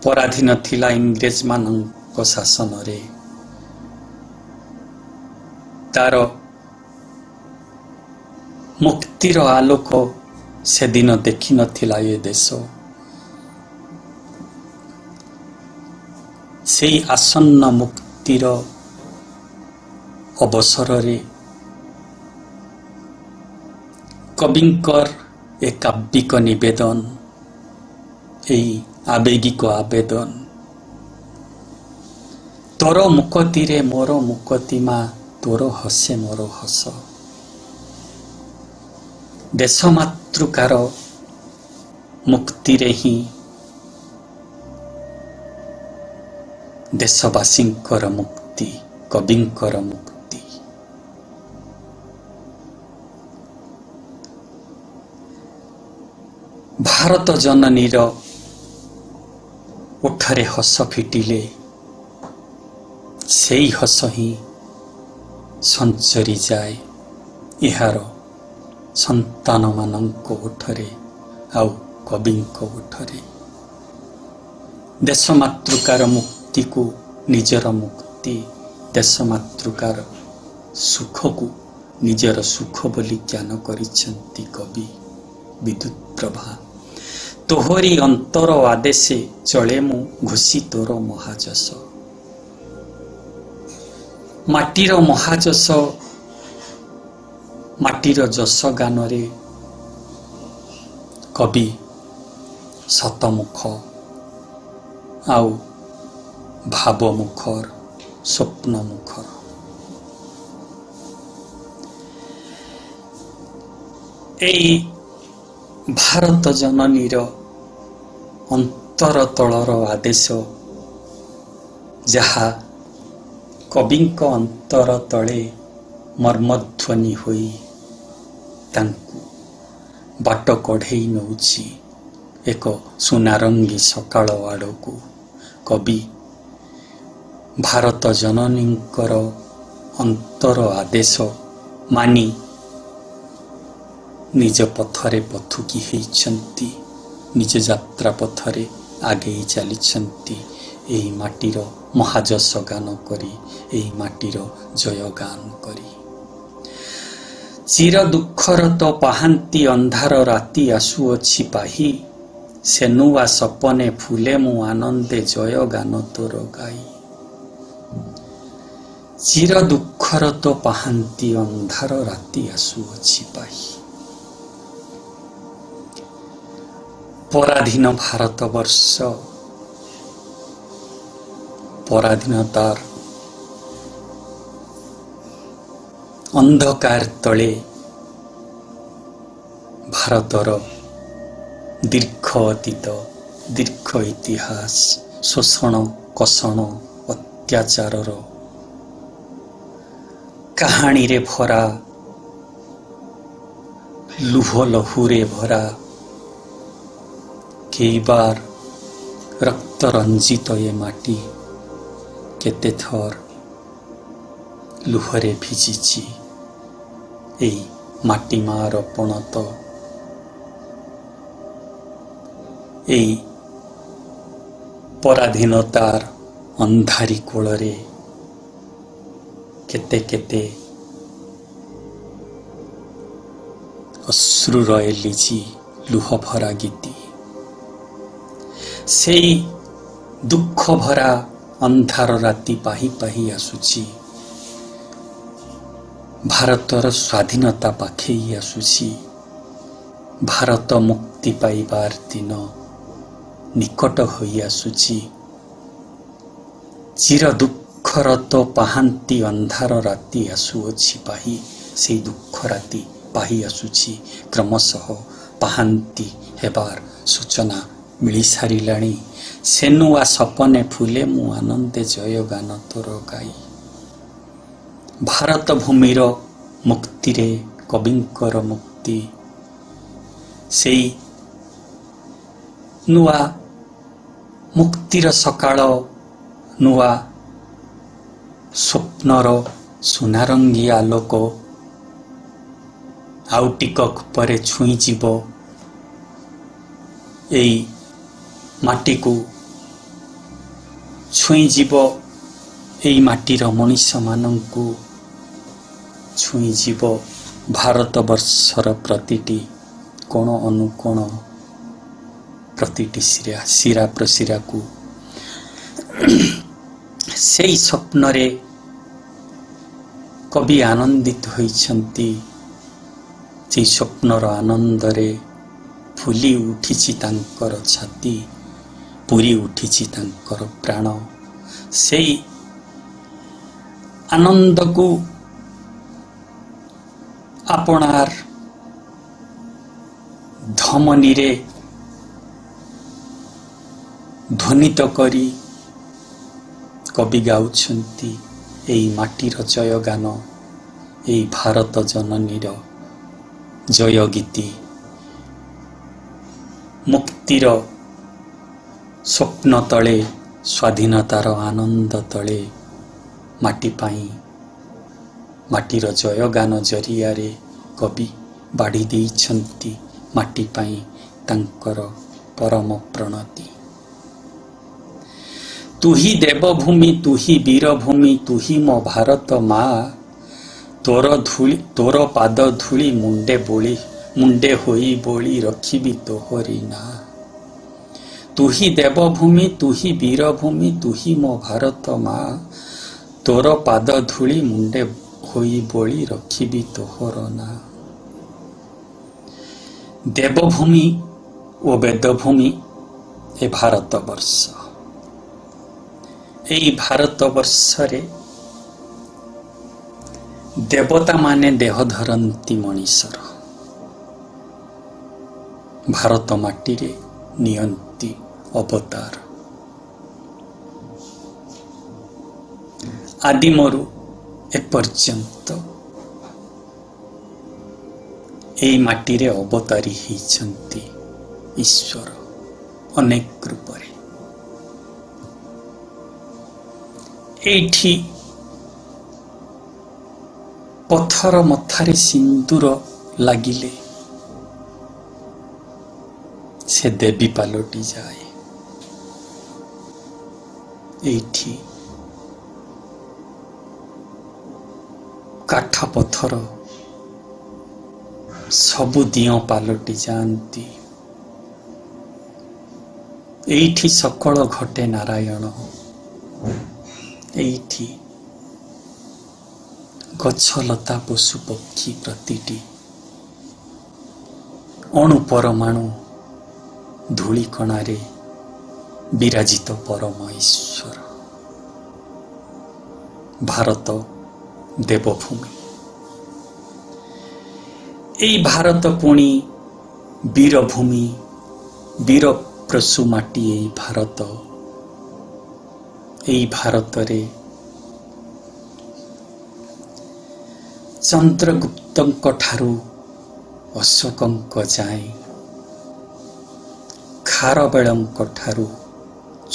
पराधीन थिला इंग्रेज मानक शासन रे, तार मुक्तिर आलोक से दिन देखि नथिला ये देश। सेई आसन्न मुक्तिर अवसर रे कविंकर एक काव्यिक निवेदन, एई आवेगिक आवेदन। तोर मुकती रे मोर मुकतिमा, तोर हसे मोर हस। देश मातृकार मुक्ति रे ही देशवासींकर मुक्ति, कविंकर मुक्ति। भारत जननीर ओठरे हस फिटिले सेई हस ही संचरी जाए इहार संतान मानक ओठरे आउ कविंक ओठरे। देश मातृकार मुक्ति को निजर मुक्ति, देश मातृकार सुख को निजर सुख बोली ज्ञान करिछंती कवि विद्युत प्रभा। तोहरी अंतर आदेशे चले मु घोषी तोर महाजस। माटीर महाजस, माटीर जस गान रे कवि सतमुख आउ भावमुखर स्वप्न मुखर। एई भारत जननीर अंतर तलर आदेश जहा कविंक अंतर तले मर्मध्वनि होई तांकु बाट कढ़ेई नौछि एक सुनारंगी सकाळ आड़कू। कवि भारत जननींकर अंतर आदेश मानी निज पथरे पथुकी हेइछंती, निज यात्रा पथरे आगे चलीछंती। एही माटीर महाजस गान करी, एही माटीर जय गान करी। चिर दुखर तो पाहांती अंधार राति आसुअछि पाही, से नुआ सपने फुले मु आनंदे जय गान तोर गाई। ଚିର ଦୁଃଖର ତ ପାହାନ୍ତି ଅନ୍ଧାର ରାତି ଆସୁଅଛି ପାହି। ପରାଧୀନ ଭାରତ ବର୍ଷ, ପରାଧୀନତାର ଅନ୍ଧକାର ତଳେ ଭାରତର ଦୀର୍ଘ ଅତୀତ, ଦୀର୍ଘ ଇତିହାସ, ଶୋଷଣ କଷଣ ଅତ୍ୟାଚାରର କାହାଣୀରେ ଭରା, ଲୁହ ଲହୁରେ ଭରା, କେଇବାର ରକ୍ତ ରଞ୍ଜିତ ଏ ମାଟି କେତେ ଥର ଲୁହରେ ଭିଜିଛି। ଏଇ ମାଟି ମାର ପଣତ, ଏଇ ପରାଧୀନତାର ଅନ୍ଧାରୀ କୋଳରେ କେତେ କେତେ ଅଶ୍ରୁର ଏଲିଛି ଲୁହ ଭରା ଗୀତି। ସେଇ ଦୁଃଖ ଭରା ଅନ୍ଧାର ରାତି ପାହି ପାହି ଆସୁଛି। ଭାରତର ସ୍ୱାଧୀନତା ପାଖେଇ ଆସୁଛି। ଭାରତ ମୁକ୍ତି ପାଇବାର ଦିନ ନିକଟ ହୋଇ ଆସୁଛି। ଚିର ଦୁଃଖର ତ ପାହାନ୍ତି ଅନ୍ଧାର ରାତି ଆସୁଅଛି ପାହି। ସେଇ ଦୁଃଖ ରାତି ପାହି ଆସୁଛି। କ୍ରମଶଃ ପାହାନ୍ତି ହେବାର ସୂଚନା ମିଳିସାରିଲାଣି। ସେ ନୂଆ ସପନେ ଫୁଲେ ମୁଁ ଆନନ୍ଦେ ଜୟଗାନ ତୋର ଗାଇ। ଭାରତ ଭୂମିର ମୁକ୍ତିରେ କବିଙ୍କର ମୁକ୍ତି, ସେଇ ନୂଆ ମୁକ୍ତିର ସକାଳ, ନୂଆ ସ୍ୱପ୍ନର ସୁନାରଙ୍ଗୀ ଆଲୋକ ଆଉ ଟିକକ ପରେ ଛୁଇଁଯିବ ଏଇ ମାଟିକୁ, ଛୁଇଁଯିବ ଏଇ ମାଟିର ମଣିଷମାନଙ୍କୁ, ଛୁଇଁଯିବ ଭାରତବର୍ଷର ପ୍ରତିଟି କୋଣ ଅନୁକୋଣ, ପ୍ରତିଟି ଶିରା ପ୍ରଶିରାକୁ। ସେଇ ସ୍ୱପ୍ନରେ କବି ଆନନ୍ଦିତ ହୋଇଛନ୍ତି। ସେଇ ସ୍ୱପ୍ନର ଆନନ୍ଦରେ ଫୁଲି ଉଠିଛି ତାଙ୍କର ଛାତି, ପୁରି ଉଠିଛି ତାଙ୍କର ପ୍ରାଣ। ସେଇ ଆନନ୍ଦକୁ ଆପଣାର ଧମନୀରେ ଧ୍ୱନିତ କରି କବି ଗାଉଛନ୍ତି ଏଇ ମାଟିର ଜୟଗାନ, ଏଇ ଭାରତ ଜନନୀର ଜୟ ଗୀତି। ମୁକ୍ତିର ସ୍ୱପ୍ନ ତଳେ, ସ୍ୱାଧୀନତାର ଆନନ୍ଦ ତଳେ ମାଟି ପାଇଁ, ମାଟିର ଜୟଗାନ ଜରିଆରେ କବି ବାଢ଼ି ଦେଇଛନ୍ତି ମାଟି ପାଇଁ ତାଙ୍କର ପରମ ପ୍ରଣତି। ତୁହି ଦେବଭୂମି, ତୁହି ବୀରଭୂମି, ତୁହି ମୋ ଭାରତ ମା। ତୋର ପାଦ ଧୂଳି ମୁଣ୍ଡେ ହୋଇ ବୋଳି ରଖିବି ତୋହରି ନା। ତୁହି ଦେବଭୂମି, ତୁହି ବୀରଭୂମି, ତୁହି ମୋ ଭାରତ ମା। ତୋର ପାଦ ଧୂଳି ମୁଣ୍ଡେ ହୋଇ ବୋଳି ରଖିବି ତୋହର ନା। ଦେବଭୂମି ଓ ବେଦଭୂମି ଏ ଭାରତବର୍ଷ। ଏଇ ଭାରତବର୍ଷରେ ଦେବତାମାନେ ଦେହ ଧରନ୍ତି ମଣିଷର। ଭାରତ ମାଟିରେ ନିଅନ୍ତି ଅବତାର। ଆଦିମରୁ ଏପର୍ଯ୍ୟନ୍ତ ଏଇ ମାଟିରେ ଅବତାରୀ ହେଇଛନ୍ତି ଈଶ୍ୱର ଅନେକ ରୂପରେ। ଏଇଠି ପଥର ମଥାରେ ସିନ୍ଦୁର ଲାଗିଲେ ସେ ଦେବୀ ପାଲଟି ଯାଏ। ଏଇଠି କାଠ ପଥର ସବୁ ଦିଅଁ ପାଲଟି ଯାଆନ୍ତି। ଏଇଠି ସକଳ ଘଟେ ନାରାୟଣ। ଏଇଠି ଗଛଲତା ପଶୁ ପକ୍ଷୀ ପ୍ରତିଟି ଅଣୁ ପରମାଣୁ ଧୂଳିକଣାରେ ବିରାଜିତ ପରମ ଈଶ୍ୱର। ଭାରତ ଦେବଭୂମି। এই ଭାରତ ପୁଣି ବୀରଭୂମି, ବୀର ପ୍ରସୁ ମାଟି এই ଭାରତ। এই ଭାରତରେ ଚନ୍ଦ୍ରଗୁପ୍ତଙ୍କ ଠାରୁ ଅଶୋକଙ୍କ ଯାଏଁ, ଖାରବେଳଙ୍କ ଠାରୁ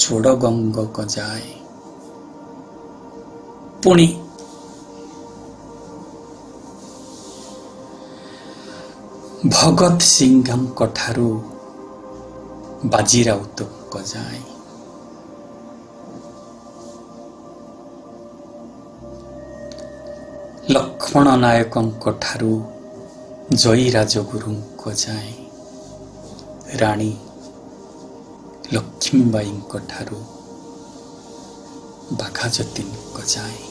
ଚୋଡ଼ଗଙ୍ଗଙ୍କ ଯାଏଁ, ପୁଣି ଭଗତ ସିଂହଙ୍କ ଠାରୁ ବାଜିରାଉତଙ୍କ ଯାଏଁ, ଲକ୍ଷ୍ମଣ ନାୟକଙ୍କ ଠାରୁ ଜୟୀ ରାଜଗୁରୁଙ୍କ ଯାଏଁ, ରାଣୀ ଲକ୍ଷ୍ମୀବାଈଙ୍କ ଠାରୁ ବାଘାଯତୀନଙ୍କ ଯାଏଁ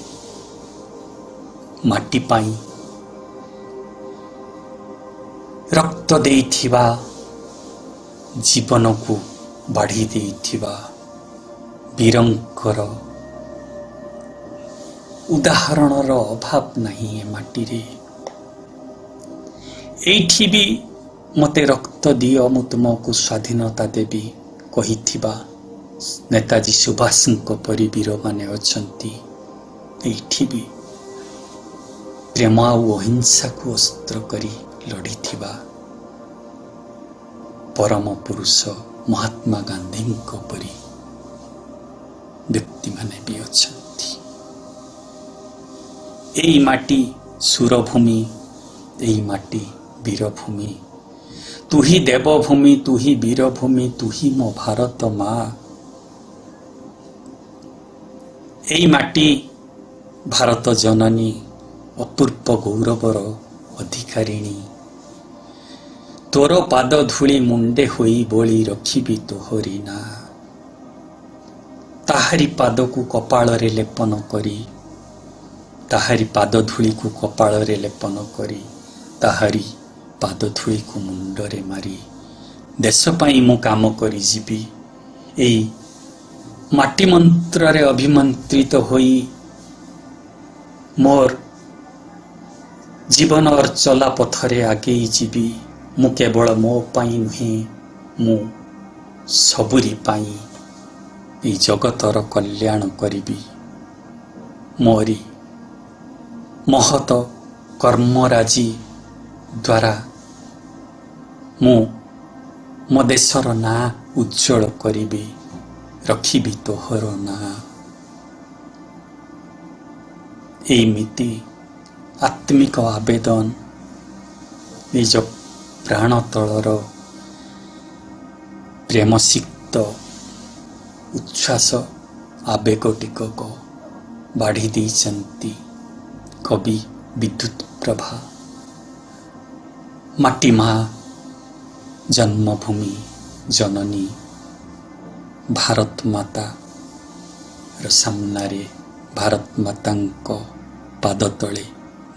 ମାଟି ପାଇଁ ରକ୍ତ ଦେଇଥିବା, ଜୀବନକୁ ବାଢ଼ି ଦେଇଥିବା ବୀରଙ୍କର ଉଦାହରଣର ଅଭାବ ନାହିଁ ଏ ମାଟିରେ। ଏଇଠି ବି ମୋତେ ରକ୍ତ ଦିଅ ମୁଁ ତୁମକୁ ସ୍ୱାଧୀନତା ଦେବି କହିଥିବା ନେତାଜୀ ସୁଭାଷଙ୍କ ପରି ବୀରମାନେ ଅଛନ୍ତି। ଏଇଠି ବି ପ୍ରେମ ଆଉ ଅହିଂସାକୁ ଅସ୍ତ୍ର କରି ଲଢ଼ିଥିବା ପରମ ପୁରୁଷ ମହାତ୍ମା ଗାନ୍ଧୀଙ୍କ ପରି ବ୍ୟକ୍ତିମାନେ ବି ଅଛନ୍ତି। ଏଇ ମାଟି ସୁରଭୂମି, ଏଇ ମାଟି ବୀରଭୂମି। ତୁ ହିଁ ଦେବଭୂମି, ତୁ ହିଁ ବୀରଭୂମି, ତୁ ହିଁ ମୋ ଭାରତ ମା। ଏଇ ମାଟି ଭାରତ ଜନନୀ, ଅପୂର୍ବ ଗୌରବର ଅଧିକାରିଣୀ। ତୋର ପାଦ ଧୂଳି ମୁଣ୍ଡେ ହୋଇ ବୋଳି ରଖିବି ତୋହରି ନା। ତାହାରି ପାଦକୁ କପାଳରେ ଲେପନ କରି, ତାହାରି ପାଦ ଧୂଳିକୁ କପାଳରେ ଲେପନ କରି, ତାହାରି ପାଦ ଧୂଳିକୁ ମୁଣ୍ଡରେ ମାରି ଦେଶ ପାଇଁ ମୁଁ କାମ କରି ଯିବି। ଏଇ ମାଟି ମନ୍ତ୍ରରେ ଅଭିମନ୍ତ୍ରିତ ହୋଇ ମୋର ଜୀବନର ଚଲା ପଥରେ ଆଗେଇ ଯିବି। ମୁଁ କେବଳ ମୋ ପାଇଁ ନୁହେଁ, ମୁଁ ସବୁରି ପାଇଁ ଏହି ଜଗତର କଲ୍ୟାଣ କରିବି। ମୋରି ମହତ କର୍ମରାଜି ଦ୍ୱାରା ମୁଁ ମୋ ଦେଶର ନାଁ ଉଜ୍ଜଳ କରିବି, ରଖିବି ତୋହର ନାଁ। ଏମିତି ଆତ୍ମିକ ଆବେଦନ ନିଜ ପ୍ରାଣ ତଳର ପ୍ରେମସିକ୍ତ ଉଚ୍ଛ୍ୱାସ ଆବେଗ ଟିକକ ବାଢ଼ି ଦେଇଛନ୍ତି କବି ବିଦ୍ୟୁତ୍ ପ୍ରଭା। ମାଟି ମା, ଜନ୍ମଭୂମି ଜନନୀ ଭାରତ ମାତାର ସାମ୍ନାରେ ଭାରତ ମାତାଙ୍କ ପାଦ ତଳେ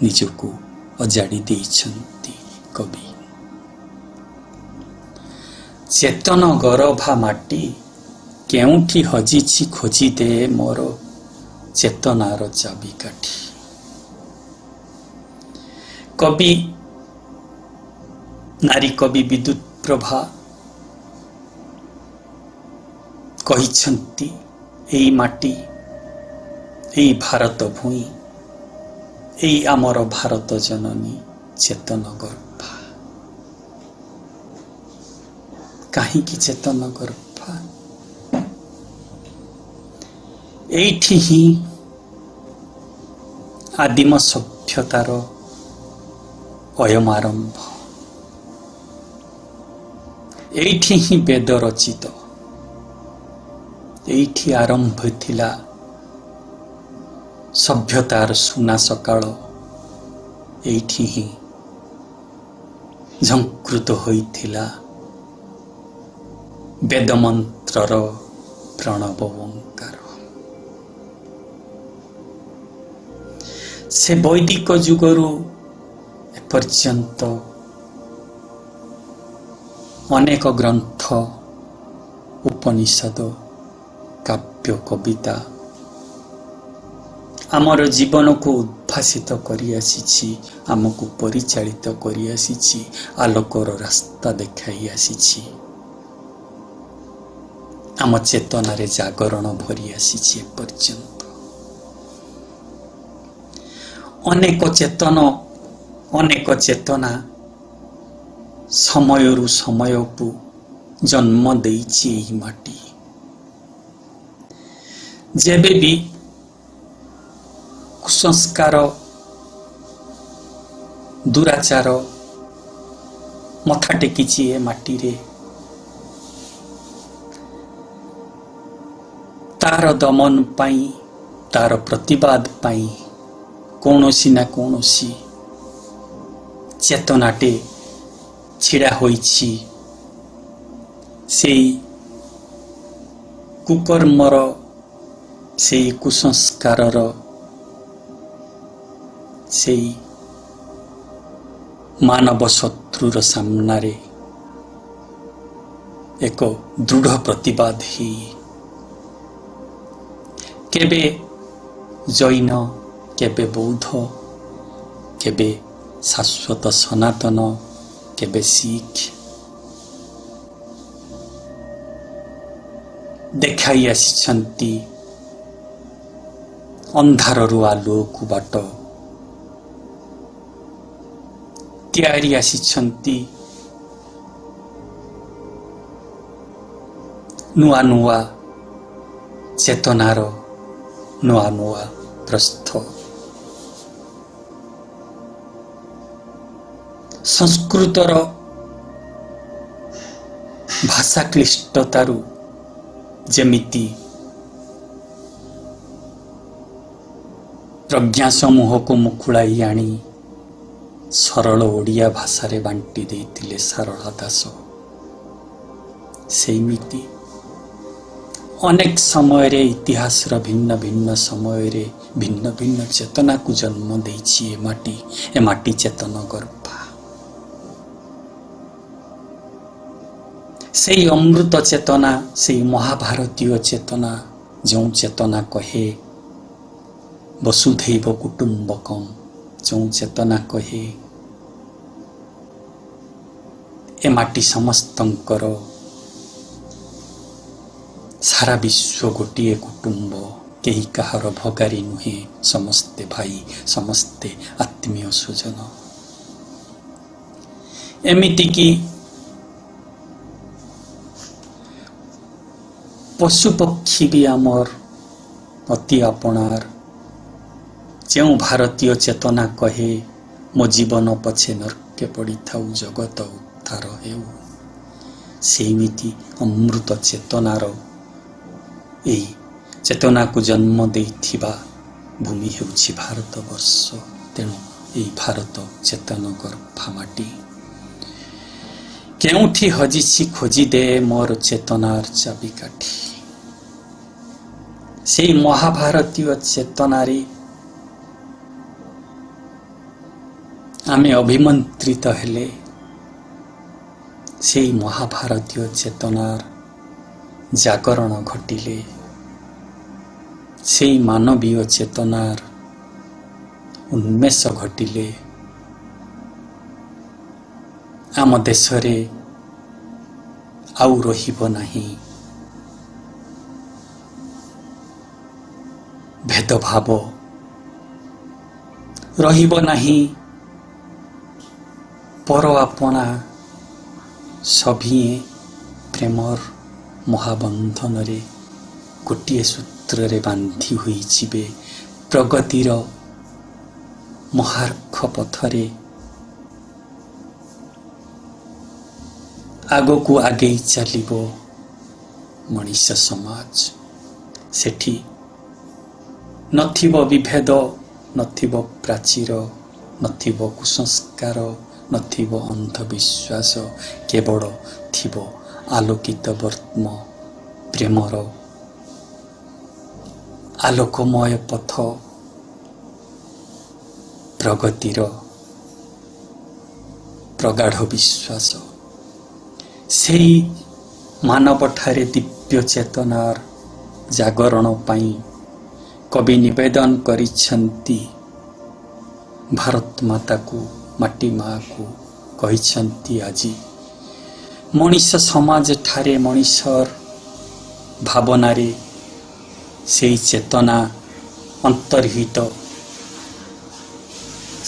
ନିଜକୁ ଅଜାଡ଼ି ଦେଇଛନ୍ତି କବି। ଚେତନ ଗରଭା ମାଟି କେଉଁଠି ହଜିଛି ଖୋଜିଦେ ମୋର ଚେତନାର ଚାବିକାଠି। କବି ନାରୀ କବି ବିଦ୍ୟୁତ୍ ପ୍ରଭା କହିଛନ୍ତି, ଏଇ ମାଟି, ଏଇ ଭାରତ ଭୂଇଁ, ଏଇ ଆମର ଭାରତ ଜନନୀ ଚେତନ ଗର୍ଭା। କାହିଁକି ଚେତନ ଗର୍ଭା? ଏଇଠି ହିଁ ଆଦିମ ସଭ୍ୟତାର ଅୟମାରମ୍ଭ। ଏଇଠି ହିଁ ବେଦ ରଚିତ। ଏଇଠି ଆରମ୍ଭ ଥିଲା ସଭ୍ୟତାର ସୁନା ସକାଳ। ଏଇଠି ହିଁ ଝଙ୍କୃତ ହୋଇଥିଲା ବେଦମନ୍ତ୍ରର ପ୍ରଣବ ଓଙ୍କାର। से वैदिक जुगरू एपर्यंत अनेक ग्रंथ उपनिषद काव्य कविता आमर जीवन को उद्भासित करि आसीछि, आमको परिचालित करि आसीछि, आलोकर रास्ता देखाई आसीछि, आम चेतना रे जागरण भरी आसीछि। पर्यंत अनेक चेतना समयरु समय को जन्म देइछि एही माटी। जेबे भी कुसंस्कार दुराचार मथा टेकिछि ए माटी रे, तार दमन पाई, तार प्रतिवाद पाई कौनसी ना कौनसी चेतनाटे छिड़ा होइछि। सेई कुकर्मर, सेई कुसंस्कारर, सेई मानव शत्रुर सामनारे एक दृढ़ प्रतिवाद ही केबे जैन, केबे बौद्ध, केबे शाश्वत सनातन, केबे सिख देखाई आसिछन्ति अंधाररु आलोक बाट, तैयारी आसिछन्ति नुआ नुआ चेतनार नुआ नुआ प्रस्थ। संस्कृतर भाषा क्लिष्टतारु जेमिति प्रज्ञा समूह को मुकुलाई आनी सरल ओडिया भाषा रे बांटी देइतिले सारला दास, सेमिति अनेक समय रे इतिहास र भिन्न भिन्न समय रे भिन्न भिन्न चेतना को जन्म देइछि ए माटी चेतन गर्भा। सेई अमृत चेतना, सेई महाभारतीय चेतना, जो चेतना कहे वसुधैव कुटुंबकम, जो चेतना कहे ए माटी समस्तंकर, सारा विश्व गोटे कुटुंब, केही कहार भगारी नुहे, समस्ते भाई, समस्ते आत्मीय स्वजन। एमिति की पशु पक्षी भी आमर अति आपणार, जो भारतीय चेतना कहे मो जीवन पछे नरके पड़ी थाउ जगत उद्धार हेउ, सेमिति अमृत चेतनार एही चेतना को जन्म देइथिबा भूमि हेउछि भारत वर्ष। तेणु एही भारत चेतन गर्भा माटी। केउठी हजिछि खोजी दे मोर चेतनार चाबिकाठी। सेई महाभारतीय चेतनारे आमे अभिमंत्रित हेले, सेई महाभारतीय चेतनार जागरण घटिले, सेई मानवीय चेतनार उन्मेष घटिले आम देशरे आउ रहिबो नाही भेदभाव, रहिबो नाही पर आपना, सभिए प्रेमर महाबंधन रे गोटे सूत्र रे बांधी हुई जिबे, प्रगतिर महार्घ पथरे आगो को आगे चलिबो मनुष्य समाज। सेठी नथिबो विभेद, नथिबो प्राचीर, नथिबो कुसंस्कार, नथिबो अंधविश्वास, केवल थिबो आलोकित वर्त्म प्रेमर आलोकमय पथ, प्रगतिर प्रगाढ़ विश्वास से मानव ठारे दिव्य चेतनार जागरण पाई कवि निवेदन करिछंती भारत माता को माटी माँ को कहिछंती आजी मनीष समाज ठारे मनीषर भावना रे से चेतना अंतर्हित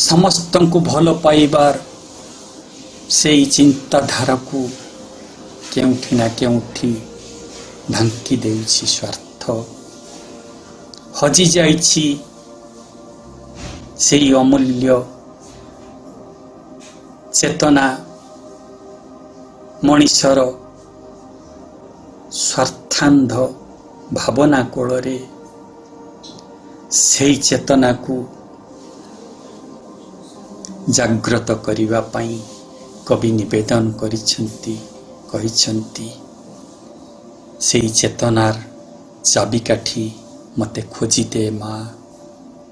समस्त को भल पाइबार से चिंताधारा को केउठी ना केउठी ढांकी देउछि स्वार्थ हजि जाइछि से अमूल्य चेतना मनीषर स्वार्थांध भावना कोଳରେ से चेतना को जागृत करिवा पाई कवि निवेदन करिछंती कहिछंती से चेतनार चाबिकाठी मते खोजी दे माँ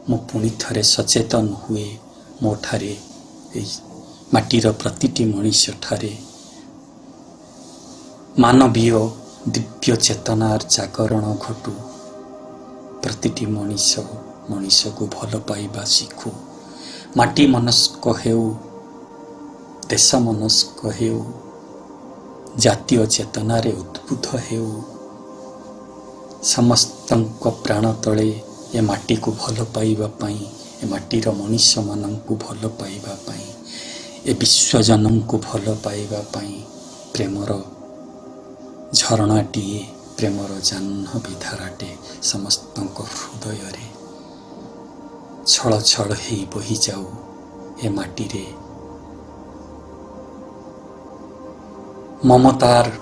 मो पुणी थरे सचेतन हुए मो ठारे माटीर प्रतिटी मनीष ठारे मानवीय दिव्य चेतनार जागरण घटू प्रतिटी मनीष को भल पाइबा शिखु माटी मनस्क हेउ देश मनस्क हेउ जातीय चेतनारे उद्बुद्ध हेउ समस्त प्राण तले ए माटी को भल पाइबा पाई ए माटीर मनीष मान को भल पाइबा पाई ए विश्वजन को भल पाइबा पाई प्रेमर झरणाटीए प्रेमर जाह्नवी धाराटे समस्त हृदय रे छल छल हे बही जाऊ ए माटी रे ममतार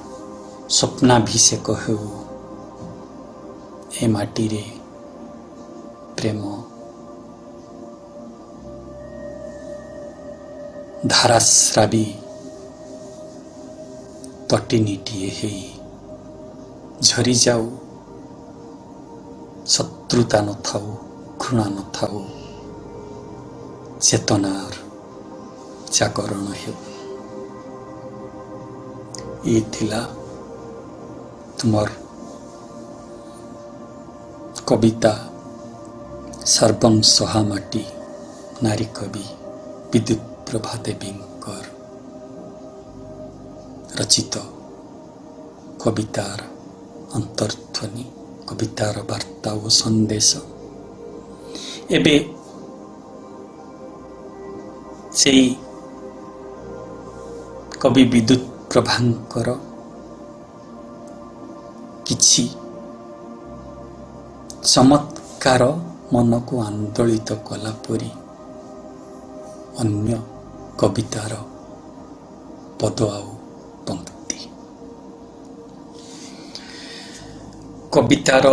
स्वप्नाभिषेक हेउ ए माटी रे प्रेम धारास्रावी तटिनीटीए हे झरी जाऊ शत्रुता न थाऊ घृणा न थाऊ चेतनार जागरण हेउ ये थिला तुमर कविता सर्वं सहा माटी नारी कवि विद्युत प्रभा देवींकर रचित कवितार अंतर्ध्वनि कवितार वार्ता और संदेश एबे से कवि विद्युत प्रभांकर किछि चमत्कार मन को आंदोलित कला परी अन्य कवितार पद आउ पंक्ति कवितार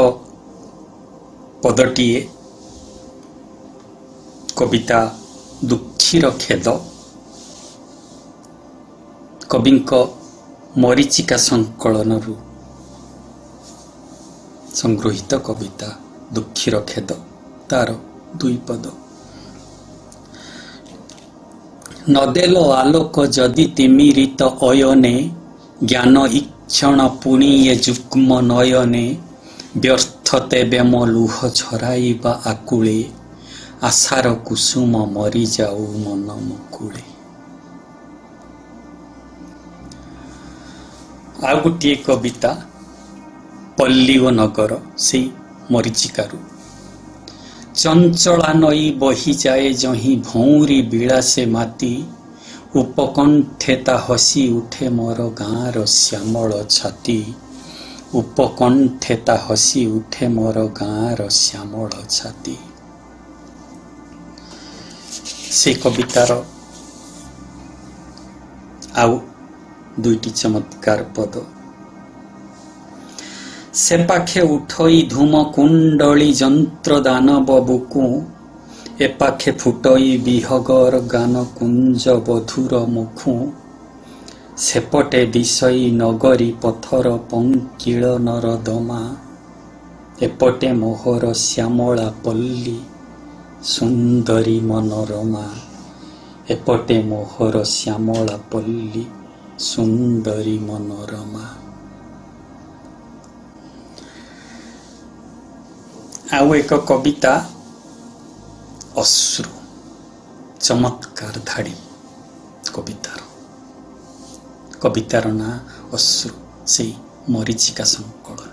पदटीए कविता दुखीर खेद कविंक मरीचिका संकलन संगृहित कविता दुखीर खेद तार दुई पद नदेल आलोक जदि तिमिरित अयने ज्ञान इक्षण पुणी ये जुग्म नयने व्यर्थ तेबे मो लुह झराइबा आकुले आशार कुसुम मरी जाऊ मन मुकुले। आ गोटे कविता पल्ली ओ नगर से मरीचिकारु चंचला नई बही जाए जही भौरी बिलासे माती उपकंठेता हसी उठे मोर गाँर श्यामल छाती उपकंठेता हसी उठे मोर गाँर श्यामल छाती। से कवितार आउ दुईटी चमत्कार पद से पाखे उठई धूम कुंडली जंत्र दानव बुकु ए पाखे फुटई विहगर गान कुंज बधुर मुखु सेपटे दिशई नगरी पथर पंकिल नरदमा एपटे मोहर श्यामला पल्ली ସୁନ୍ଦରୀ ମନୋରମା ଏପଟେ ମୋହର ଶ୍ୟାମଳା ପଲ୍ଲୀ ସୁନ୍ଦରୀ ମନୋରମା। ଆଉ ଏକ କବିତା ଅଶ୍ରୁ, ଚମତ୍କାର ଧାଡ଼ି କବିତାର ନାଁ ଅଶ୍ରୁ, ସେଇ ମରିଚିକା ସଂକଳନ।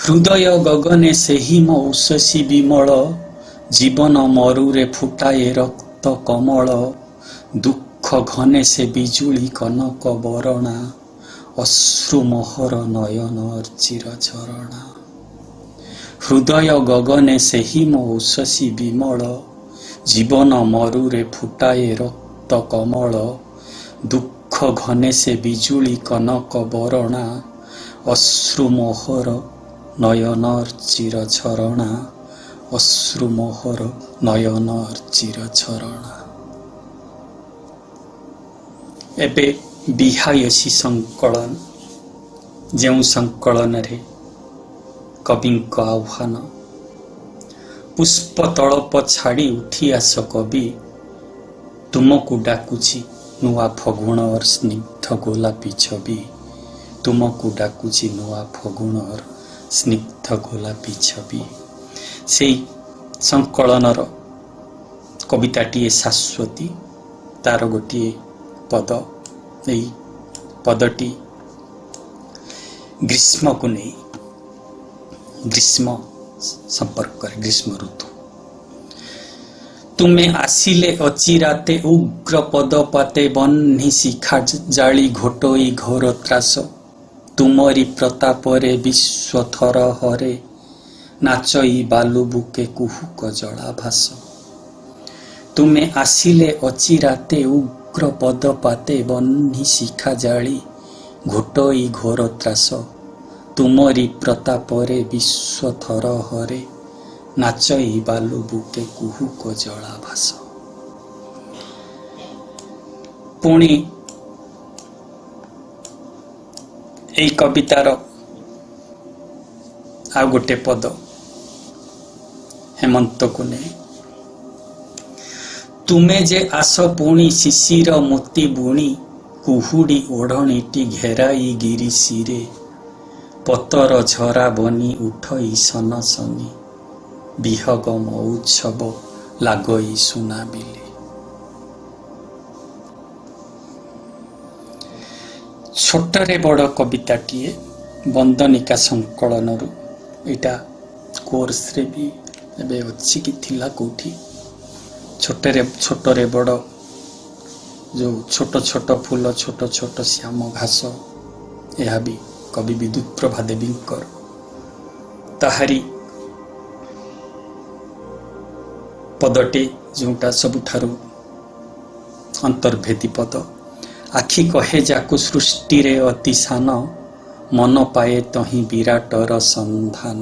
ହୃଦୟ ଗଗନେ ସେହି ମୋ ଉଷସି ବିମଳ, ଜୀବନ ମରୁରେ ଫୁଟାଏ ରକ୍ତ କମଳ, ଦୁଃଖ ଘନେ ସେ ବିଜୁଳି କନକ ବରଣା, ଅଶ୍ରୁ ମୋହର ନୟନର ଚିର ଝରଣା। ହୃଦୟ ଗଗନେ ସେହି ମୋ ଉଷସି ବିମଳ, ଜୀବନ ମରୁରେ ଫୁଟାଏ ରକ୍ତ କମଳ, ଦୁଃଖ ଘନେ ସେ ବିଜୁଳି କନକ ବରଣା, ଅଶ୍ରୁ ମୋହର ନୟନର ଚିର ଝରଣା, ଅଶ୍ରୁ ମୋହର ନୟନର ଚିର ଝରଣା। ଏବେ ବିହାୟସୀ ସଂକଳନ, ଯେଉଁ ସଂକଳନରେ କବିଙ୍କ ଆହ୍ୱାନ, ପୁଷ୍ପ ତଳପ ଛାଡ଼ି ଉଠି ଆସ କବି, ତୁମକୁ ଡାକୁଛି ନୂଆ ଫଗୁଣର ସ୍ନିଗ୍ଧ ଗୋଲାପୀ ଛବି, ତୁମକୁ ଡାକୁଛି ନୂଆ ଫଗୁଣର ସ୍ନିଗ୍ଧ ଗୋଲାପୀ ଛବି। ସେଇ ସଂକଳନର କବିତାଟିଏ ଶାଶ୍ୱତୀ, ତାର ଗୋଟିଏ ପଦ, ଏଇ ପଦଟି ଗ୍ରୀଷ୍ମକୁ ନେଇ, ଗ୍ରୀଷ୍ମ ସମ୍ପର୍କରେ, ଗ୍ରୀଷ୍ମ ଋତୁ। ତୁମେ ଆସିଲେ ଅଚିରାତେ ଉଗ୍ର ପଦପାତେ, ବହ୍ନି ଶିଖା ଜାଳି ଘୋଟୋଇ ଘୋର ତ୍ରାସ, ତୁମରି ପ୍ରତାପରେ ବିଶ୍ୱ ଥର ହରେ, ନାଚଇ ବାଲୁ ବୁକେ କୁହୁକ ଜଳାଭାସ। ତୁମେ ଆସିଲେ ଅଚିରାତେ ଉଗ୍ର ପଦପାତେ, ବହ୍ନି ଶିଖା ଜାଳି ଘୋଟୋଇ ଘୋର ତ୍ରାସ, ତୁମରି ପ୍ରତାପରେ ବିଶ୍ୱ ଥର ହରେ, ନାଚଇ ବାଲୁ ବୁକେ କୁହୁକ ଜଳାଭାସ। ପୁଣି এই କବିତାର ଆଉ ଗୋଟେ ପଦ ହେମନ୍ତକୁ ନେଇ, ତୁମେ ଯେ ଆସ ପୁଣି ଶିଶିର ମୋତି ବୁଣି, କୁହୁଡ଼ି ଓଢ଼ଣୀଟି ଘେରାଇ ଗିରିଶିରେ, ପତର ଝରା ବନି ଉଠଇ ସନସନି, ବିହଗ ମଉତ୍ସବ ଲାଗଇ ସୁନାବିଲେ। ଛୋଟରେ ବଡ଼ କବିତାଟିଏ, ବନ୍ଦନିକା ସଂକଳନରୁ। ଏଇଟା କୋର୍ସରେ ବି ଏବେ ଅଛି କି ଥିଲା କୋଉଠି। ଛୋଟରେ ବଡ଼, ଯେଉଁ ଛୋଟ ଛୋଟ ଫୁଲ, ଛୋଟ ଛୋଟ ଶ୍ୟାମ ଘାସ, ଏହା ବି କବି ବିଦ୍ୟୁତ୍ ପ୍ରଭା ଦେବୀଙ୍କର, ତାହାରି ପଦଟି ଯେଉଁଟା ସବୁଠାରୁ ଅନ୍ତର୍ଭେଦୀ ପଦ। ଆଖି କହେ ଯାକୁ ସୃଷ୍ଟିରେ ଅତି ସାନ, ମନ ପାଏ ତହିଁ ବିରାଟର ସନ୍ଧାନ।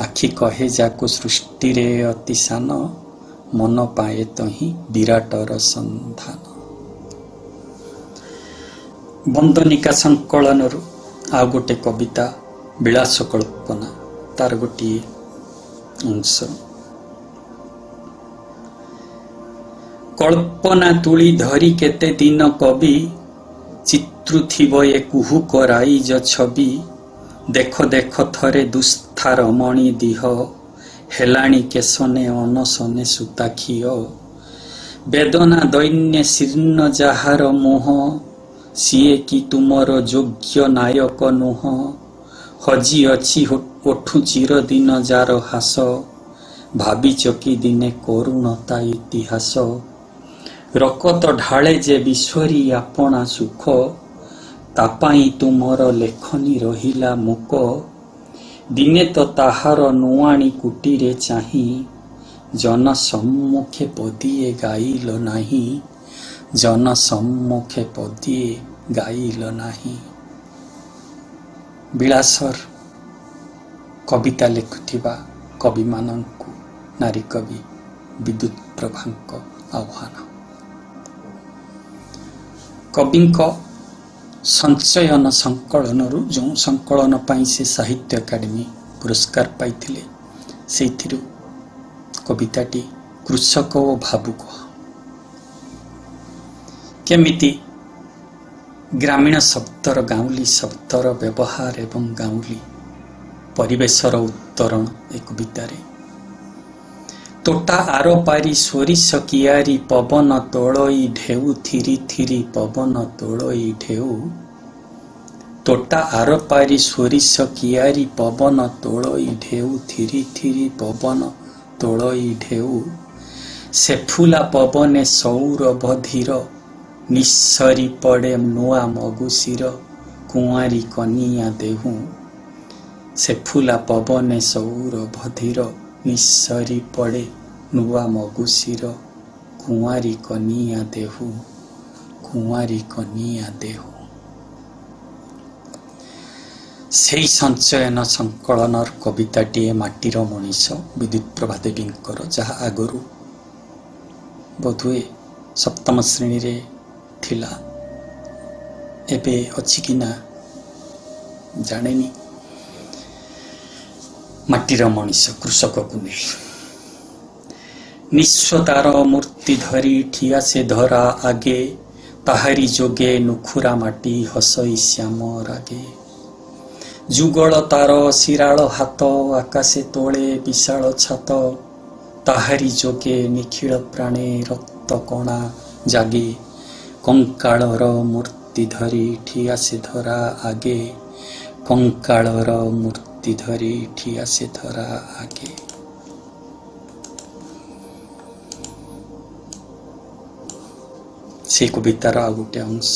ଆଖି କହେ ଯାକୁ ସୃଷ୍ଟିରେ ଅତି ସାନ, ମନ ପାଏ ତହିଁ ବିରାଟର ସନ୍ଧାନ। ବନ୍ଦନିକା ସଂକଳନରୁ ଆଉ ଗୋଟେ କବିତା ବିଳାସ କଳ୍ପନା, ତାର ଗୋଟିଏ ଅଂଶ। କଳ୍ପନା ତୁଳି ଧରି କେତେ ଦିନ କବି, ଚିତ୍ରୁଥିବ ଏ କୁହୁକ ରାଇଜ ଛବି, ଦେଖ ଦେଖ ଥରେ ଦୁସ୍ଥା ରମଣୀ ଦିହ, ହେଲାଣି କେଶନେ ଅନସନେ ସୁତାଖିଅ, ବେଦନା ଦୈନ୍ୟ ଶୀର୍ଣ୍ଣ ଯାହାର ମୁହଁ, ସିଏ କି ତୁମର ଯୋଗ୍ୟ ନାୟକ ନୁହଁ, ହଜି ଅଛି ଓଠୁ ଚିରଦିନ ଯାର ହାସ, ଭାବିଛ କି ଦିନେ କରୁଣତା ଇତିହାସ, ରକତ ଢାଳେ ଯେ ବିଶ୍ୱରୀ ଆପଣା ସୁଖ, ତା ପାଇଁ ତୁମର ଲେଖନୀ ରହିଲା ମୂକ, ଦିନେ ତ ତାହାର ନୁଆଣି କୁଟିରେ ଚାହିଁ, ଜନ ସମ୍ମୁଖେ ପଦିଏ ଗାଇଲ ନାହିଁ, ଜନ ସମ୍ମୁଖେ ପଦିଏ ଗାଇଲ ନାହିଁ। ବିଳାସର କବିତା ଲେଖୁଥିବା କବିମାନଙ୍କୁ ନାରୀ କବି ବିଦ୍ୟୁତ୍ ପ୍ରଭାଙ୍କ ଆହ୍ୱାନ। କବିଙ୍କ ସଞ୍ଚୟନ ସଂକଳନରୁ, ଯେଉଁ ସଂକଳନ ପାଇଁ ସେ ସାହିତ୍ୟ ଏକାଡେମୀ ପୁରସ୍କାର ପାଇଥିଲେ, ସେଇଥିରୁ କବିତାଟି କୃଷକ ଓ ଭାବୁକ କେମିତି ଗ୍ରାମୀଣ ଶବ୍ଦର ଗାଉଁଲି ଶବ୍ଦର ବ୍ୟବହାର ଏବଂ ଗାଉଁଲି ପରିବେଶର ଉତ୍ତରଣ ଏ କବିତାରେ। ତୋଟା ଆର ପାରି ସୋରିଷ କିଆରି ପବନ ତୋଳଇ ଢେଉ ଥିରି ଥିରି ପବନ ତୋଳଇ ଢେଉ। ତୋଟା ଆର ପାରି ସୋରିଷ କିଆରି ପବନ ତୋଳଇ ଢେଉ ଥିରି ଥିରି ପବନ ତୋଳଇ ଢେଉ। ସେ ଫୁଲା ପବନେ ସୌରଭ ଧୀର ନିଃସରି ପଡ଼େ ନୂଆ ମଗୁଶିର କୁଆଁରୀ କନିଆ ଦେହୁ। ସେ ଫୁଲା ପବନେ ସୌରଭ ଧୀର ନିଃସରି ପଡ଼େ ନୂଆ ମଗୁଶିର କୁଆଁରୀ କନିଆ ଦେହୁ କୁଆଁରୀ କନିଆ ଦେହୁ। ସେହି ସଞ୍ଚୟନ ସଂକଳନର କବିତାଟିଏ ମାଟିର ମଣିଷ ବିଦ୍ୟୁତ୍ ପ୍ରଭା ଦେବୀଙ୍କର, ଯାହା ଆଗରୁ ବୋଧହୁଏ ସପ୍ତମ ଶ୍ରେଣୀରେ ଥିଲା, ଏବେ ଅଛି କି ନା ଜାଣେନି। ମାଟିର ମଣିଷ କୃଷକକୁ ନେଇ। ନିଃସ୍ୱତାର ମୂର୍ତ୍ତି ଧରି ଠିଆ ସେ ଧରା ଆଗେ, ତାହାରି ଯୋଗେ ନୁଖୁରା ମାଟି ହସଇ ଶ୍ୟାମ ରାଗେ। ଯୁଗଳ ତାର ଶିରାଳ ହାତ ଆକାଶେ ତୋଳେ ବିଶାଳ ଛାତ, ତାହାରି ଯୋଗେ ନିଖିଳ ପ୍ରାଣେ ରକ୍ତ କଣା ଜାଗେ। କଙ୍କାଳର ମୂର୍ତ୍ତି ଧରି ଠିଆ ସେ ଧରା ଆଗେ, କଙ୍କାଳର ମୂର୍ତ୍ତି ଧରି ଠିଆ ସେ ଧରା ଆଗେ। ସେ କବିତାର ଆଉ ଗୋଟେ ଅଂଶ।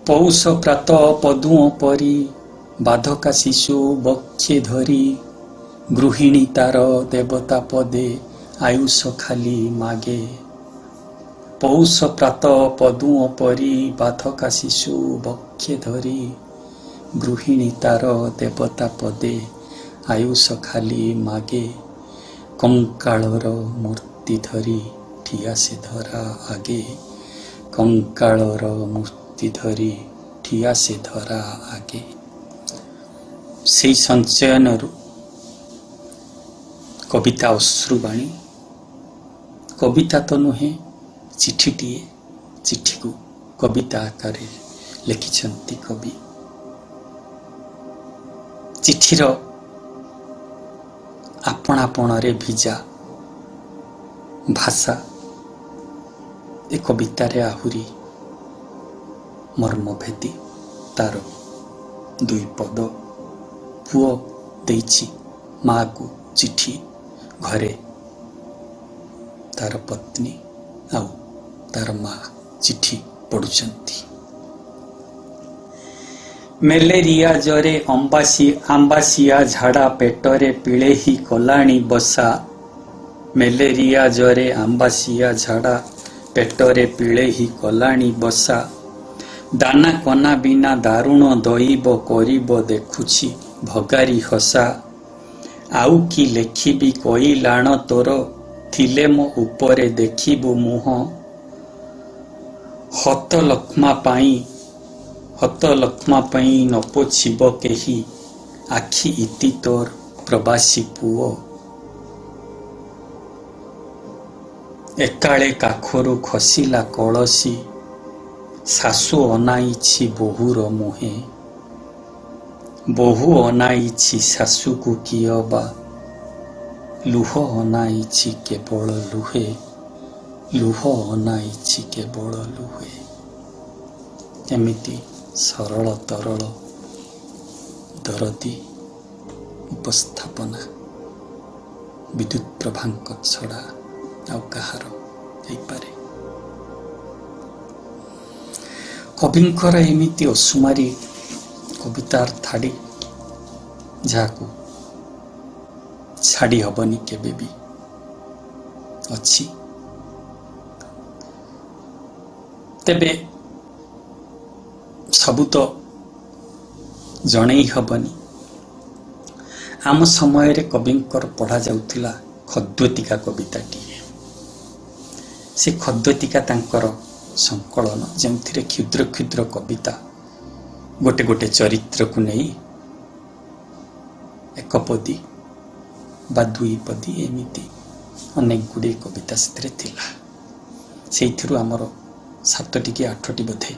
ପୌଷ ପ୍ରାତ ପଦୁଅଁ ପରି ବାଧକା ଶିଶୁ ବକ୍ଷେ ଧରି, ଗୃହିଣୀ ତାର ଦେବତା ପଦେ ଆୟୁଷ ଖାଲି ମାଗେ। ପୌଷ ପ୍ରାତ ପଦୁଅଁ ପରି ବାଧକା ଶିଶୁ ବକ୍ଷେ ଧରି, ଗୃହିଣୀ ତାର ଦେବତା ପଦେ ଆୟୁଷ ଖାଲି ମାଗେ। କଙ୍କାଳର ମୂର୍ତ୍ତି ଧରି ଠିଆ ସେ ଧରା ଆଗେ, କଙ୍କାଳର ମୂର୍ତ୍ତି ଧରି ଠିଆ ସେ ଧରା ଆଗେ। ସେହି ସଞ୍ଚୟନରୁ କବିତା ଅଶ୍ରୁବାଣୀ। କବିତା ତ ନୁହେଁ, ଚିଠିଟିଏ। ଚିଠିକୁ କବିତା ଆକାରରେ ଲେଖିଛନ୍ତି କବି। ଚିଠିର ଆପଣାପଣରେ ଭିଜା ଭାଷା ଏ କବିତାରେ ଆହୁରି ମର୍ମଭେଦୀ। ତାର ଦୁଇ ପଦ। ପୁଅ ଦେଇଛି ମାଆକୁ ଚିଠି, ଘରେ ତାର ପତ୍ନୀ ଆଉ ତାର ମା ଚିଠି ପଢୁଛନ୍ତି। ମ୍ୟାଲେରିଆ ଜ୍ୱରେ ଆମ୍ବାସିଆ ଝାଡ଼ା ପେଟରେ ପିଳେହି କଲାଣି ବସା। ମ୍ୟାଲେରିଆ ଜ୍ୱରେ ଆମ୍ବାସିଆ ଝାଡ଼ା ପେଟରେ ପିଳେହି କଲାଣି ବସା। ଦାନା କନା ବିନା ଦାରୁଣ ଦଇବ କରିବ ଦେଖୁଛି ଭଗାରି ହସା। ଆଉ କି ଲେଖିବି କହିଲାଣ ତୋର, ଥିଲେ ମୋ ଉପରେ ଦେଖିବୁ ମୁହଁ। ହତଲକ୍ଷ୍ମା ପାଇଁ ନ ପୋଛିବ କେହି, ଆଖି ଇତି ତୋର ପ୍ରବାସୀ ପୁଅ। ଏକାଳେ କାଖରୁ ଖସିଲା କଳସି, ଶାଶୁ ଅନାଇଛି ବୋହୂର ମୁହେଁ। ବୋହୂ ଅନାଇଛି ଶାଶୁକୁ କିଅବା, ଲୁହ ଅନାଇଛି କେବଳ ଲୁହେ। ଲୁହ ଅନାଇଛି କେବଳ ଲୁହେ। ଏମିତି ସରଳ ତରଳ ଦରଦୀ ଉପସ୍ଥାପନା ବିଦ୍ୟୁତ୍ ପ୍ରଭାଙ୍କ ଛଡ଼ା ଆଉ କାହାର ହେଇପାରେ? କବିଙ୍କର ଏମିତି ଅସୁମାରୀ କବିତାର ଧାଡ଼ି, ଯାହାକୁ ଛାଡ଼ି ହବନି କେବେ ବି, ଅଛି। ତେବେ ସବୁ ତ ଜଣେଇ ହବନି। ଆମ ସମୟରେ କବିଙ୍କର ପଢ଼ାଯାଉଥିଲା ଖଦ୍ୟୋତିକା କବିତାଟିଏ। ସେ ଖଦ୍ୟୋତିକା ତାଙ୍କର ସଂକଳନ, ଯେଉଁଥିରେ କ୍ଷୁଦ୍ର କ୍ଷୁଦ୍ର କବିତା ଗୋଟେ ଗୋଟେ ଚରିତ୍ରକୁ ନେଇ ଏକପଦୀ बा दुई पदी एमिति अनेक गुड़े कविता से से आमर 7टी कि 8टी बोधे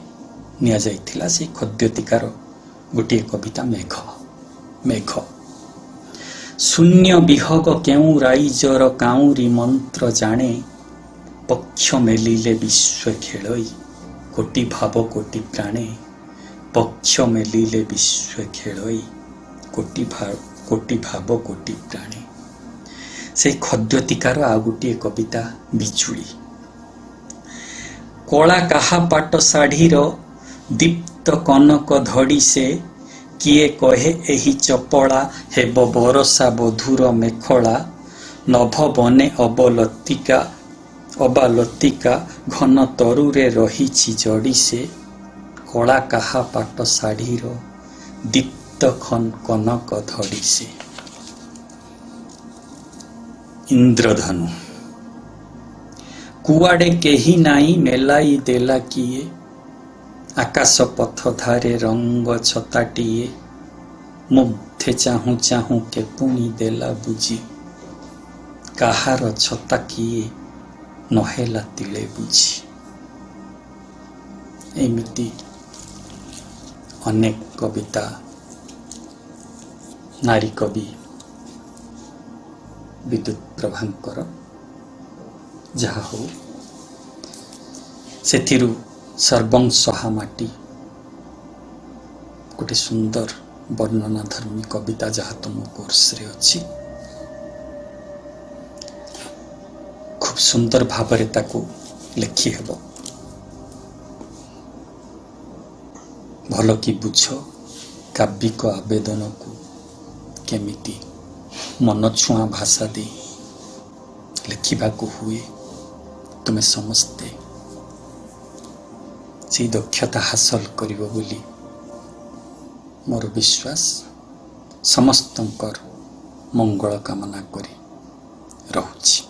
निया जाइथिला से खद्योतिकार गोटे कविता मेघ मेघ शून्य विहग केउ राइजर काउरी मंत्र जाने पक्ष मेलिले विश्व खेलई कोटि भाव कोटि प्राणे पक्ष मेलिले विश्व खेलई कोटि भाव कोटि प्राणे से खद्योतिकार आ गोटे कविता बिजुली कला काहा पाट शाढ़ीर दीप्त कनक धड़ी से किए कहे एही चपड़ा हेब बरसा बधुर मेखला नभ बने अबालतिका घन तरुरे रहिछि जड़ी से कला काहा पाट शाढ़ीर दीप्त कनक धड़ी से। इंद्रधनु कुआडे केही नाई मेलाई देला किए आकाश पथ धारे रंग छताटिए मुग्धे चाहू चाहू के पुणी देला बुझी काहार छता किए नहेला तिले बुझी। एमिति अनेक कविता नारी कवि विद्युत प्रभांकर जहा हो सेथिरु सर्वंसहा माटी गोटे सुंदर वर्णना धर्मी कविता जहा तुम कोर्स रे अछि खूब सुंदर भावरे ताको लिखि हेबो भल कि बुझ काव्यिक आवेदन को केमिति मन छुआ भाषा दे लिखा हुए तुमे समस्ते से दक्षता हासिल करिवो बोली मोर विश्वास समस्तंकर मंगल कामना करी रहूछि।